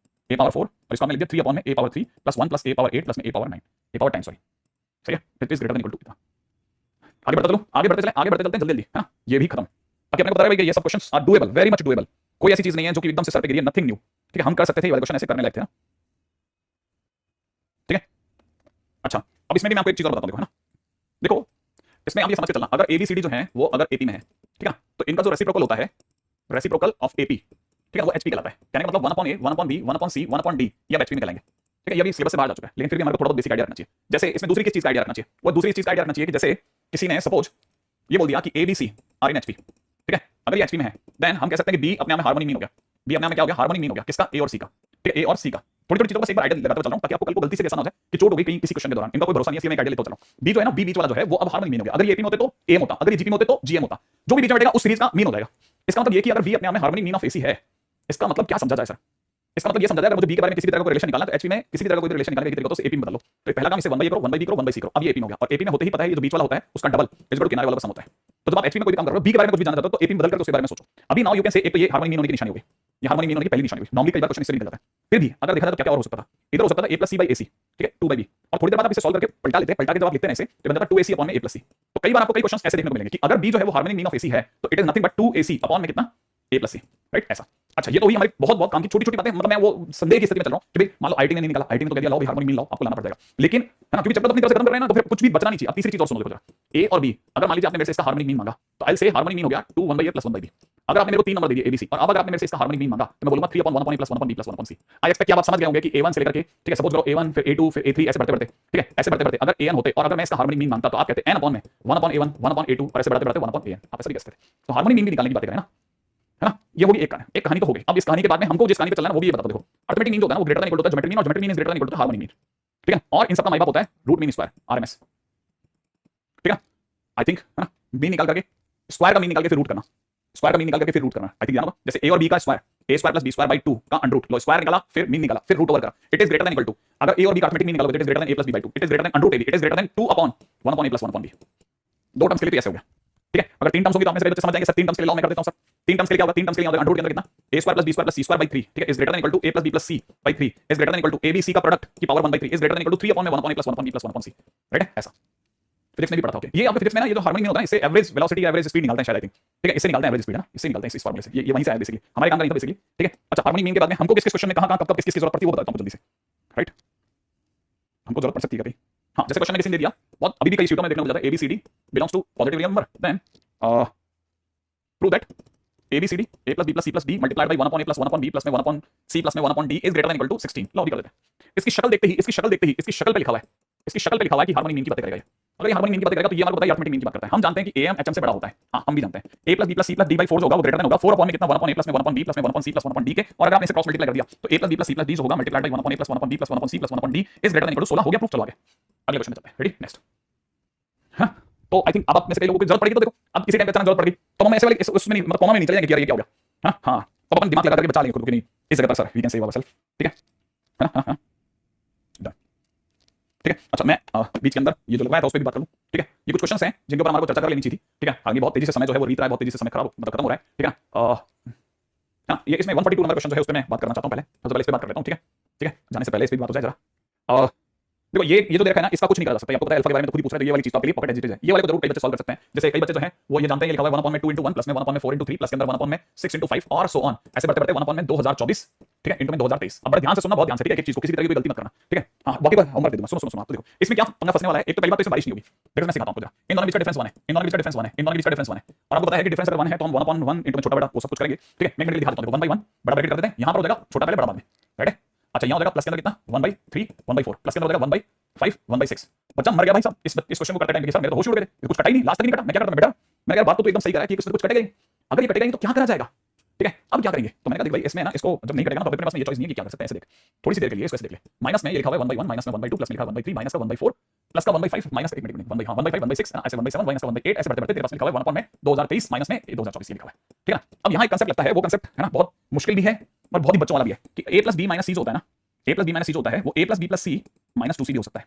a पावर 4 और इसको हमने लिख दिया 3 में a power 3 plus 1 plus a power 8 plus में a power 9 a power 10, sorry, सही है, it is greater than equal to. आगे बढ़ते चलो, आगे बढ़ते चले, आगे बढ़ते चलते हैं जल्दी जल्दी, है ना, ये भी खत्म। ताकि अपने को पता रहे कि ये सब questions are doable, very much doable, कोई ऐसी चीज नहीं है जो कि एकदम से सर पे गिरी है, नथिंग न्यू, ठीक है, हम कर सकते थे, ये वाले क्वेश्चन ऐसे करने लायक थे ना, ठीक है। अच्छा, अब इसमें भी मैं आपको एक चीज और बताता हूं, देखो, है ना, देखो इसमें आप ये समझ के चलना, अगर ABCD जो है वो अगर AP में है, ठीक है, तो इनका जो रेसिप्रोकल होता है, रेसिप्रोकल ऑफ AP, ठीक है, वो HP कहलाता है। कहने का मतलब 1/A 1/B 1/C 1/D ये HP में कहलाएंगे, ठीक है। ये अभी सिलेबस से बाहर जा चुका है, लेकिन फिर भी हमारे को थोड़ा बहुत बेसिक आइडिया रखना चाहिए। जैसे इसमें दूसरी किस चीज का आइडिया रखना चाहिए, वो दूसरी चीज का आइडिया रखना चाहिए कि जैसे किसी ने सपोज ये बोल दिया कि ABC आर इन HP, ठीक है, अगर ये HP में है देन हम कह सकते हैं कि B अपने आप में हार्मोनी मीन हो गया, B अपने आप में क्या हो गया, हार्मोनी मीन हो गया, किसका, A और C का, ठीक है, A और C का। थोड़ी थोड़ी चीजों का एक बार आइडिया लगाते चल रहा हूं ताकि आपको कल को गलती से कैसा ना हो जाए कि चोट हो गई कहीं किसी क्वेश्चन के दौरान, इनका कोई भरोसा नहीं है, इसलिए मैं एक आइडिया लेता चल रहा हूं। B जो है ना, B बीच वाला जो है वो अब हार्मोनी मीन हो गया, अगर ये AP में होते तो AM होता, अगर ये GP में होते तो GM होता, जो भी बीच में बैठेगा उस सीरीज का मीन हो जाएगा। इसका मतलब ये कि अगर B अपने आप में हार्मोनी मीन ऑफ AC है, इसका मतलब क्या समझा जाए सर? इसका मतलब ये समझा जाए अगर मुझे B के बारे में किसी भी तरह का रिलेशन निकालना है तो HP में किसी भी तरह का कोई रिलेशन निकालने के तरीके तो AP में बदल लो। तो पहला काम इससे 1/A करो, 1/B करो, 1/C करो, अब ये AP में हो गया, और AP में होते ही पता है ये जो बीच वाला होता है उसका डबल इज इक्वल टू किनारे वाला का सम होता है। तो जब आप HP में कोई भी काम कर रहे हो, B के बारे में कुछ भी जानना चाहते हो तो AP में बदल कर उसके बारे में सोचो। अभी नाउ यू कैन से एक तो ये हार्मोनी मीन होने की निशानी हो गई, ये हार्मोनी मीन होने की पहली निशानी हुई। नॉर्मली कई बार क्वेश्चन इससे निकल जाता है, फिर भी अगर देखा जाए तो क्या क्या और हो सकता था, इधर हो सकता था A + C / AC, ठीक है, 2/B, और थोड़ी देर बाद आप इसे सॉल्व करके पलटा लेते हैं, पलटा के जब आप लिखते हैं ऐसे तो बनता है 2AC अपॉन में A + C। तो कई बार आपको कई क्वेश्चंस ऐसे देखने को मिलेंगे कि अगर B जो है वो हार्मोनी मीन ऑफ AC है तो it is nothing but 2AC upon में कितना, A + C, राइट, ऐसा। अच्छा, ये तो हुई हमारी बहुत बहुत काम की छोटी छोटी बातें, मतलब मैं वो संदेह की स्थिति में चल रहा हूं कि भाई मान लो आईटी ने नहीं निकाला, आईटी ने तो कह दिया लाओ भाई हार्मोनी मीन लाओ, आपको लाना पड़ जाएगा, लेकिन है ना, क्योंकि चैप्टर तो अपनी तरफ से खत्म कर रहे हैं ना, तो फिर कुछ भी बचना नहीं चाहिए। अब तीसरी चीज और सुनो, देखो जरा, A और B, अगर मान लीजिए आपने मेरे से इसका हार्मोनी मीन मांगा तो आई से हार्मोनी मीन हो गया 2 1/A + 1/B। अगर आपने मेरे को 3 नंबर दे दिए ABC, और अब अगर आपने मेरे से इसका हार्मोनी मीन मांगा तो मैं बोलूंगा 3/1/A + 1/B + 1/C। I expect कि आप समझ गए होंगे कि A1 से लेकर के, ठीक है, सपोज करो A1 फिर A2 फिर A3 ऐसे बढ़ते बढ़ते, ठीक है, ऐसे बढ़ते बढ़ते अगर AN होते और अगर मैं इसका हार्मोनी मीन मांगता तो आप कहते n अपॉन में 1/A1 1/A2 और ऐसे बढ़ते बढ़ते 1/AN, आप ऐसे भी कहते थे। तो हार्मोनी मीन भी निकालने की बात करें ना, है ना, ये होगी एक कहानी तो हो गई। अब इस कहानी के बाद में हमको जिस कहानी पे चलना है वो भी ये बता दो। देखो, अर्थमेटिक मीन होता है ना वो ग्रेटर देन इक्वल होता है ज्योमेट्रिक मीन, और geometric mean is greater than equal to harmonic mean, ठीक है, और इन सबका माई बाप होता है रूट मीन स्क्वायर RMS, ठीक है, आई थिंक, है ना, मीन निकाल करके स्क्वायर का मीन निकाल के फिर रूट करना, स्क्वायर का मीन निकाल के फिर रूट करना, आई थिंक, जैसे A और B का स्क्वायर A² + B² / 2 का अंडर रूट लो, स्क्वायर निकाला फिर मीन निकाला फिर रूट ओवर करा, it is greater than equal to. अगर A और B का अर्थमेटिक मीन निकालो it is greater than A + B / 2, it is greater than under root AB, it is greater than 2/1/A + 1/B। दो terms के लिए तो ऐसे हो गया, ठीक है। अगर तीन टर्म्स होंगे तो आप में से बच्चे समझ जाएंगे सर, तीन टर्म्स के लिए लाओ, मैं कर देता हूं सर। तीन टर्म्स के लिए क्या होगा, तीन टर्म्स के लिए अंडर रूट के अंदर कितना, A² + B² + C² / 3, ठीक है, is greater than equal to A + B + C / 3 is greater than equal to ABC का प्रोडक्ट की power 1/3 is greater than equal to 3/1/A + 1/B + 1/C, right है, ऐसा फिजिक्स में भी पढ़ा था। ओके, ये आपको फिजिक्स में ना ये जो हार्मोनी मीन होता है इससे एवरेज वेलोसिटी या एवरेज स्पीड निकालते हैं शायद, आई थिंक, ठीक है, इससे निकालते हैं एवरेज स्पीड, है ना, इससे निकालते हैं इस फार्मूले से, ये वहीं से आया बेसिकली, हमारे काम का नहीं था बेसिकली, ठीक है। अच्छा, हार्मोनी मीन के बाद में हमको किस क्वेश्चन में कहां कहां कब किस की जरूरत पड़ती है वो बताता हूं जल्दी से, राइट, हमको जरूरत पड़ सकती है कभी। हां, जैसे क्वेश्चन में किसी ने दे दिया, बहुत अभी भी कई शीटों में देखने को मिल जाता है ABCD belongs to positive real number, then prove that ABCD A + B + C + D multiplied by 1/A + 1/B + 1/C + 1/D is greater than equal to 16। लो, अभी कर देते हैं। इसकी शक्ल देखते ही इसकी शक्ल पे लिखा हुआ है, इसकी शक्ल पे लिखा हुआ है कि हार्मोनी मीन की बात करेगा ये, अगर ये हार्मोनिक मीन की बात करेगा तो ये हमारे को पता है अरिथमेटिक मीन की बात करता है। हम जानते हैं कि एम एचएम से बड़ा होता है, हाँ हम भी जानते हैं। a plus B plus C plus D by 4 जो होगा वो ग्रेटर देन होगा 4 अपॉन में कितना 1 अपॉन a प्लस में 1 अपॉन b प्लस में 1 upon c plus 1 upon d के, और अगर आपने इसे क्रॉस मल्टीप्लाई कर दिया तो a plus b plus c plus d जो होगा multiplied by 1 upon a plus 1 upon b plus 1 upon c plus 1 upon d is greater than equal to 16 हो गया प्रूफ। चलो आगे अगले क्वेश्चन में चलते हैं। Ready next. हाँ तो आई थिंक अब आप में से कई लोगों को जरूरत पड़ेगी तो देखो अब किसी टाइम पे अचानक जरूरत पड़ गई तो हम ऐसे वाले उसमें नहीं मतलब कॉमा में नहीं चले जाएंगे कि यार ये क्या हो गया। हाँ हाँ तो अपन दिमाग लगा करके बचा लेंगे खुद को कि नहीं इस जगह पर sir we can save ourselves, ठीक है ना। हाँ हाँ ठीक है। अच्छा मैं बीच के अंदर ये जो लगवाया था उस पर भी बात कर लूँ, ठीक है। ये कुछ क्वेश्चंस हैं जिनके ऊपर हमारे को चर्चा कर लेनी चाहिए थी, ठीक है। हालांकि बहुत तेजी से समय जो है वो बीत रहा है, बहुत तेजी से समय खराब मतलब खत्म हो रहा है, ठीक है। हाँ ये इसमें 142 नंबर क्वेश्चन जो है उस पर मैं बात करना चाहता हूँ। पहले सबसे पहले इस पर बात कर लेता हूँ, ठीक है ठीक है। जाने से पहले इस पर बात हो जाए जरा। देखो ये जो देखा है ना इसका कुछ नहीं करा जा सकता, आपको पता है अल्फा के बारे में तो खुद ही पूछ रहे हैं, तो ये वाली चीज तो आपके लिए पॉकेट एजिटेज है। ये वाले को जरूर कई बच्चे सॉल्व कर सकते हैं। जैसे कई बच्चे जो है वो ये जानते हैं, ये लिखा हुआ है 1 अपॉन में 2 into 1 प्लस में 1 अपॉन में 4 into 3 प्लस के अंदर 1 अपॉन में 6 into 5 और सो ऑन, ऐसे बढ़ते बढ़ते 1 अपॉन में 2024, ठीक है, इंटू में 2023। अब बड़े ध्यान से सुनना, बहुत ध्यान से, ठीक है। एक चीज को किसी तरह की गलती मत करना, ठीक है। हां बाकी बात होमवर्क दे दूंगा, सुनो सुनो सुनो। तो देखो इसमें क्या पंगा फंसने वाला है। एक तो पहली बात तो इसमें बारिश नहीं होगी, देखो मैं सिखाता हूं। इन दोनों के बीच का डिफरेंस 1 है, इन दोनों के बीच का डिफरेंस 1 है, इन दोनों के बीच का डिफरेंस 1 है। और आपको पता है कि डिफरेंस अगर 1 है तो हम 1 अपॉन 1 इंटू में छोटा बड़ा वो सब कुछ करेंगे, ठीक है। मैं दिखा देता हूं, देखो 1 by 1 बड़ा ब्रैकेट कर देते हैं, यहां पर हो जाएगा छोटा पहले बड़ा बाद में, राइट है। अच्छा यहां हो जाएगा प्लस के अंदर कितना 1 by 3 1 by 4 प्लस के अंदर हो जाएगा 1 by 5 1 by 6। बच्चा मर गया भाई साहब इस क्वेश्चन को करते टाइम। सर मेरे तो होश उड़ गए थे, कुछ कटा ही नहीं, लास्ट तक नहीं कटा। मैं क्या करता मैं बेटा, मैं यार बात तो एकदम सही कर रहा है कि इसमें कुछ कटेगा नहीं, अगर ये कटेगा नहीं तो क्या करा जाएगा, ठीक है। अब क्या करेंगे तो मैंने कहा देख भाई इसमें ना इसको जब नहीं कटेगा ना तो अपने पास में ये चॉइस नहीं है कि क्या कर सकते हैं। ऐसे देख थोड़ी सी देर के लिए इसको ऐसे देख ले, माइनस में ये लिखा हुआ है 1 by 1 माइनस में 1 by 2 प्लस में लिखा है 1 by 3 माइनस का 1 by 4 प्लस का 1 by 5 minus 1 minute 1 by 1 by 5 1 by 6 ऐसे 1 by 7 माइनस का 1 by 8 ऐसे बढ़ते बढ़ते तेरे पास लिखा हुआ है 1 अपॉन में 2023 माइनस में 2024 लिखा हुआ है, ठीक है ना। अब यहाँ एक कंसेप्ट लगता है, वो कंसेप्ट है ना बहुत मुश्किल भी है और बहुत ही बच्चों वाला भी है कि a plus B minus C जो होता है ना, a plus B minus C जो होता है वो a plus B plus C minus 2c भी हो सकता है।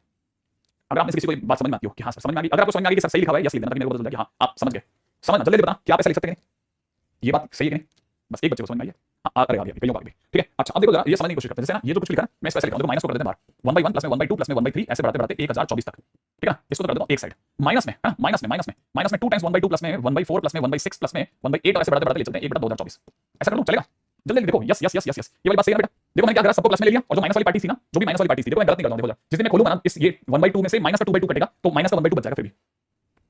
अगर आपने किसी को बात समझ में आती हो कि हाँ सर समझ में आ गई, अगर आपको समझ में आ गई कि सर सही लिखा हुआ है यस लिख देना, मेरे को पता चल गया कि हाँ आप समझ गए। समझना जल्दी बता क्या आप ऐसा लिख सकते हैं ये बात सही है कि नहीं, बस एक बच्चे को समझ में आई है। हाँ करेगा भी कईयों का भी, ठीक है। अच्छा अब देखो जरा ये समझने की कोशिश करते हैं। जैसे ना ये जो कुछ लिखा है मैं इसको ऐसे लिखा हूं, देखो माइनस को कर देते हैं बाहर 1 by 1 प्लस में 1 by 2 प्लस में 1 by 3 ऐसे बढ़ते बढ़ते 1024 तक, ठीक है। इसको तो कर देता हूं एक साइड माइनस में, हां माइनस में 2 टाइम्स 1 by 2 प्लस में 1 by 4 प्लस में 1 by 6 प्लस में 1 by 8 और ऐसे बढ़ते बढ़ते ले चलते हैं 1/2024 ऐसा कर दूं चलेगा। जल्दी देखो yes yes yes yes yes ये वाली बात सही है ना बेटा। देखो मैंने क्या करा सबको प्लस में ले लिया और जो माइनस वाली पार्टी थी ना, जो भी माइनस वाली पार्टी थी देखो मैं गलत नहीं कर रहा हूं। देखो जिस दिन मैं खोलूंगा ना इस ये 1 by 2 में से माइनस का 2 by 2 कटेगा तो माइनस का 1 by 2 बच जाएगा फिर भी।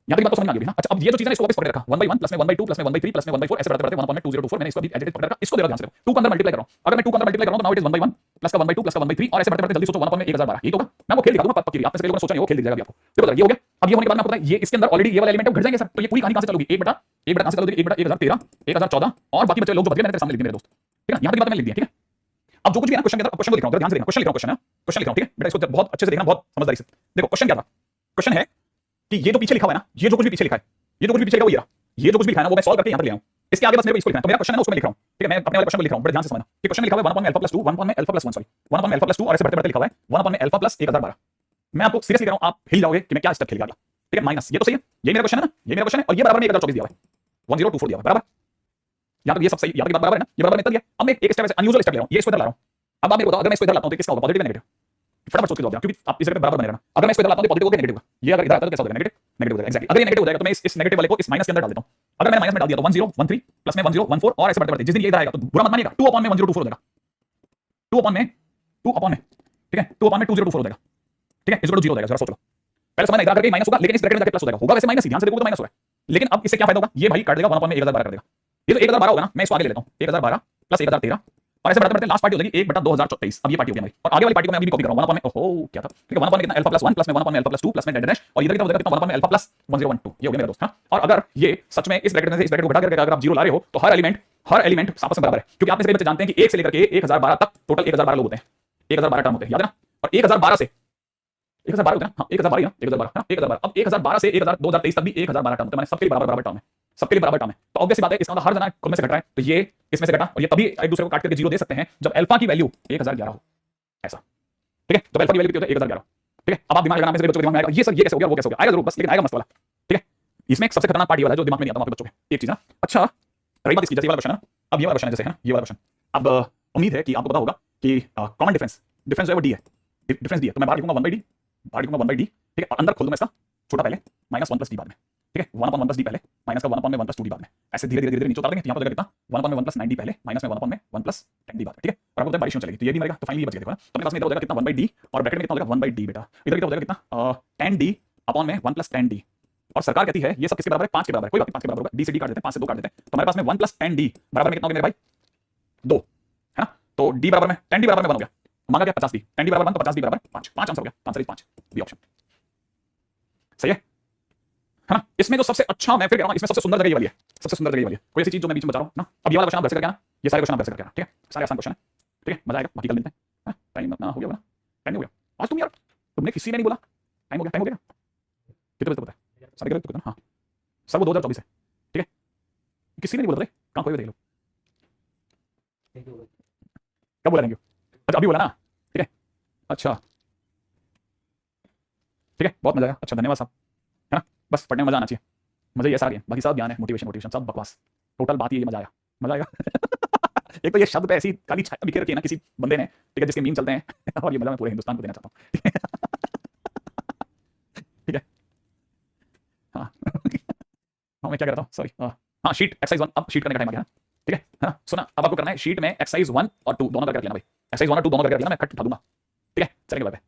यहाँ तक बात तो समझ में आ गई ना। अच्छा अब ये जो चीज है इसको वापस पकड़ रखा 1 by 1 प्लस में 1 by 2 प्लस में 1 by 3 प्लस में 1 by 4 ऐसे बढ़ते बढ़ते 1 अपॉन में 2024 मैंने इसको भी एडिट पकड़ रखा। इसको देखो ध्यान से देखो 2 को अंदर मल्टीप्लाई कर रहा हूं, अगर मैं 2 को अंदर मल्टीप्लाई कर रहा हूं तो now it is 1 by 1 plus का 1 by 2 प्लस का 1 by 3 और ऐसे बढ़ते बढ़ते जल्दी सोचो 1 अपॉन में 1012 ये तो होगा। मैं वो खेल दिखा दूंगा पक्की, आपने से लोगों ने सोचा नहीं वो खेल दिख जाएगा आपको। देखो ये हो गया। अब ये होने के बाद में आपको पता है ये इसके अंदर ऑलरेडी ये वाला एलिमेंट घट जाएंगे सर, तो ये पूरी कहानी कहां से चलोगी 1 बटा कहां से चलोगी 1 बटा 1013 1014 और बाकी बचे लोग जो बच गए मैंने तेरे सामने लिख दिए मेरे दोस्त, ठीक है। यहां तक बात मैंने लिख दी, ठीक है। अब जो कुछ भी है ना क्वेश्चन के अंदर क्वेश्चन को लिख रहा हूं, ध्यान से देखना क्वेश्चन लिख रहा हूं, क्वेश्चन लिख रहा हूं, ठीक है बेटा। इसको बहुत अच्छे से देखना, बहुत समझदारी से देखो। क्वेश्चन क्या था, क्वेश्चन है कि ये जो पीछे लिखा हुआ है ना, ये जो कुछ भी पीछे लिखा है, ये जो कुछ भी पीछे लिखा है वो ये जो कुछ भी लिखा है ना वो मैं सॉल्व करके यहां पर ले आऊं। इसके आगे बस मेरे को इसको लिखना है, तो मेरा क्वेश्चन है ना उसको मैं लिख रहा हूं, ठीक है। मैं अपने वाले क्वेश्चन को लिख रहा हूं, बड़े ध्यान से समझना कि क्वेश्चन लिखा हुआ है 1 अपॉन अल्फा प्लस 2 1 अपॉन में अल्फा प्लस 1 सॉरी 1 अपॉन में अल्फा प्लस 2 और ऐसे बढ़ते बढ़ते लिखा हुआ है 1 अपॉन में अल्फा प्लस 1012। मैं आपको सीरियसली कह रहा हूं आप हिल जाओगे कि मैं क्या स्टेप खेलेगा अगला, ठीक है। माइनस ये तो सही है, ये मेरा क्वेश्चन है ना, ये मेरा क्वेश्चन है और ये बराबर में 1024 दिया हुआ है 1024 दिया हुआ है बराबर। यहां तक ये सब सही, यहां तक बात बराबर है ना, ये बराबर में इतना दिया। अब मैं एक स्टेप ऐसे अनयूजुअल स्टेप ले रहा हूं, ये इसको इधर ला रहा हूं। अब आप मेरे को बताओ अगर मैं इसको इधर लाता हूं तो किसका होगा पॉजिटिव या नेगेटिव, फटाफट सोच के जवाब देना क्योंकि आप इस जगह पे बराबर बने रहना। अगर मैं इसको इधर लाता हूं तो पॉजिटिव होगा नेगेटिव होगा, ये अगर इधर आता है तो कैसा होगा नेगेटिव नेगेटिव हो जाएगा एक्जेक्टली। अगर ये नेगेटिव हो जाएगा तो मैं इस नेगेटिव वाले को इस माइनस के अंदर डाल देता हूं। अगर मैंने माइनस में डाल दिया तो 1013 प्लस में 1014 और ऐसे बढ़ते बढ़ते जिस दिन ये इधर आएगा तो बुरा मत मानिएगा 2 अपॉन में 1024 हो जाएगा 2 अपॉन में ठीक है 2 अपॉन में 2024 हो जाएगा, ठीक है। इसको 0 हो जाएगा, जरा सोच लो पहले समझना। इधर करके माइनस होगा लेकिन इस ब्रैकेट में जाके प्लस हो जाएगा, होगा वैसे माइनस ही, ध्यान से देखो तो माइनस होगा। लेकिन अब इससे क्या फायदा होगा, ये भाई काट देगा 1 अपॉन में 1012 कर देगा। ये तो 1012 होगा ना, मैं इसको आगे ले लेता हूं 1012 प्लस 1013 और ऐसे बढ़ते बढ़ते लास्ट पार्टी हो जाएगी 1/2023। अब ये पार्टी हो गई हमारी और आगे वाली पार्टी को मैं अभी भी कॉपी कर रहा हूं 1 अपॉन में ओहो क्या था, ठीक है 1 अपॉन में कितना अल्फा प्लस 1 प्लस में 1 अपॉन में अल्फा प्लस 2 प्लस में डैश डैश और इधर कितना हो जाएगा कितना 1 अपॉन में अल्फा प्लस 1012 ये हो गया मेरा दोस्त। हां और अगर ये सच में इस ब्रैकेट में से इस ब्रैकेट को घटा करके अगर आप 0 ला रहे हो तो हर एलिमेंट आपस में बराबर है, क्योंकि आप में से कई बच्चे जानते हैं कि 1 से लेकर के 1012 तक टोटल 1012 लोग होते हैं, 1012 टर्म होते हैं, याद है ना। और 1012 से 1012 होता है हां 1012 ना 1012 हां 1012 अब 1012 से 2023 तक भी 1012 टर्म होते हैं, माने सबके लिए बराबर टर्म है, सबके लिए बराबर टर्म है। तो ऑब्वियस सी बात है इसका मतलब हर जना खुद में से घट रहा है तो ये इसमें से घटा और ये तभी एक दूसरे को काट करके 0 दे सकते हैं जब अल्फा की वैल्यू 1011 हो, ऐसा ठीक है। जब अल्फा की वैल्यू कितनी होती है 1011, ठीक है। अब आप दिमाग लगाना में से बच्चों के दिमाग में आएगा ये सर ये कैसे हो गया वो कैसे हो गया, आएगा जरूर बस, लेकिन आएगा मस्त वाला, ठीक है। इसमें एक सबसे खतरनाक पार्टी वाला है जो दिमाग में नहीं आता आपके बच्चों के, एक चीज ना। अच्छा रही बात इसकी, जैसे ये वाला क्वेश्चन है, अब ये वाला क्वेश्चन है जैसे है ना ये वाला क्वेश्चन। अब उम्मीद है कि आपको पता होगा कि कॉमन डिफरेंस जो है वो डी है, डिफरेंस डी है, तो मैं बाहर लिखूंगा 1/d बाहर लिखूंगा 1/d, ठीक है। और अंदर खोल दूंगा इसका छोटा पहले माइनस 1 प्लस डी बाद में, ठीक है 1 अपॉन 1 प्लस डी पहले माइनस का 1 अपॉन में 1 प्लस 2d बाद में, ऐसे धीरे धीरे नीचे उतार देंगे। यहां पर कितना 1 अपॉन में 1 प्लस 9d पहले माइनस में 1 अपॉन में 1 प्लस 10d बाद में, ठीक है। और आपको बारिश में चलेगी तो ये भी मरेगा तो फाइनली बच गया देखो ना। तो अपने पास में इधर हो जाएगा कितना 1/d और ब्रैकेट में कितना हो जाएगा 1/d बेटा, इधर कितना हो जाएगा कितना 10d अपॉन में 1 प्लस 10d और सरकार कहती है ये सब किसके बराबर है 5 के बराबर है, कोई बात नहीं 5 के बराबर होगा, d से d काट देते हैं 5 से 2 काट देते हैं तो हमारे पास में 1 प्लस 10d बराबर में कितना हो गया मेरे भाई 2 है ना। तो d बराबर में 10d बराबर में 1 हो गया, मांगा गया 50d 10d बराबर 1 तो 50d बराबर 5 5 आंसर हो गया, आंसर इज 5 बी ऑप्शन सही है। है ना। इसमें जो सबसे अच्छा, मैं फिर कह रहा हूं इसमें सबसे सुंदर जगह ये वाली है, सबसे सुंदर जगह ये वाली है। कोई ऐसी चीज जो मैं बीच में बता रहा हूं ना। अब ये वाला क्वेश्चन आप घर से करके आना, ये सारे क्वेश्चन आप घर से करके आना, ठीक है। सारे आसान क्वेश्चन है, ठीक है। मजा आएगा। बाकी कल मिलते हैं। टाइम अपना हो गया ना, टाइम हो गया आज। तुम यार तुमने किसी ने नहीं बोला टाइम हो गया, टाइम हो गया। कितने बजे तक पता है? साढ़े 11 तक। हाँ सर वो 2024 है, ठीक है। किसी ने नहीं बोला, कहाँ कोई देख लो। कब बोला थैंक यू? अच्छा अभी बोला ना, ठीक है। अच्छा ठीक है, बहुत मजा आया। अच्छा धन्यवाद साहब, है ना। बस पढ़ने में मजा आना चाहिए, मजा ये सारा है। बाकी सब ज्ञान है, मोटिवेशन मोटिवेशन सब बकवास। टोटल बात ये मजा आया, मजा आएगा। एक तो ये शब्द पे ऐसी काली छाया बिखेर रखी है ना किसी बंदे ने, ठीक है, जिसके मीम चलते हैं। और ये मजा मैं पूरे हिंदुस्तान को देना चाहता हूँ। ठीक है। हाँ। हाँ मैं क्या कर रहा हूँ, सॉरी। हाँ शीट एक्सरसाइज 1 अब शीट करने का टाइम आ गया, ठीक है। हाँ सुना, अब आपको करना है शीट में एक्सरसाइज 1 और 2 दोनों करके रख लेना भाई। एक्सरसाइज 1 और 2 दोनों करके रख लेना, मैं खट उठा दूंगा, ठीक है। चलेंगे, बाय बाय।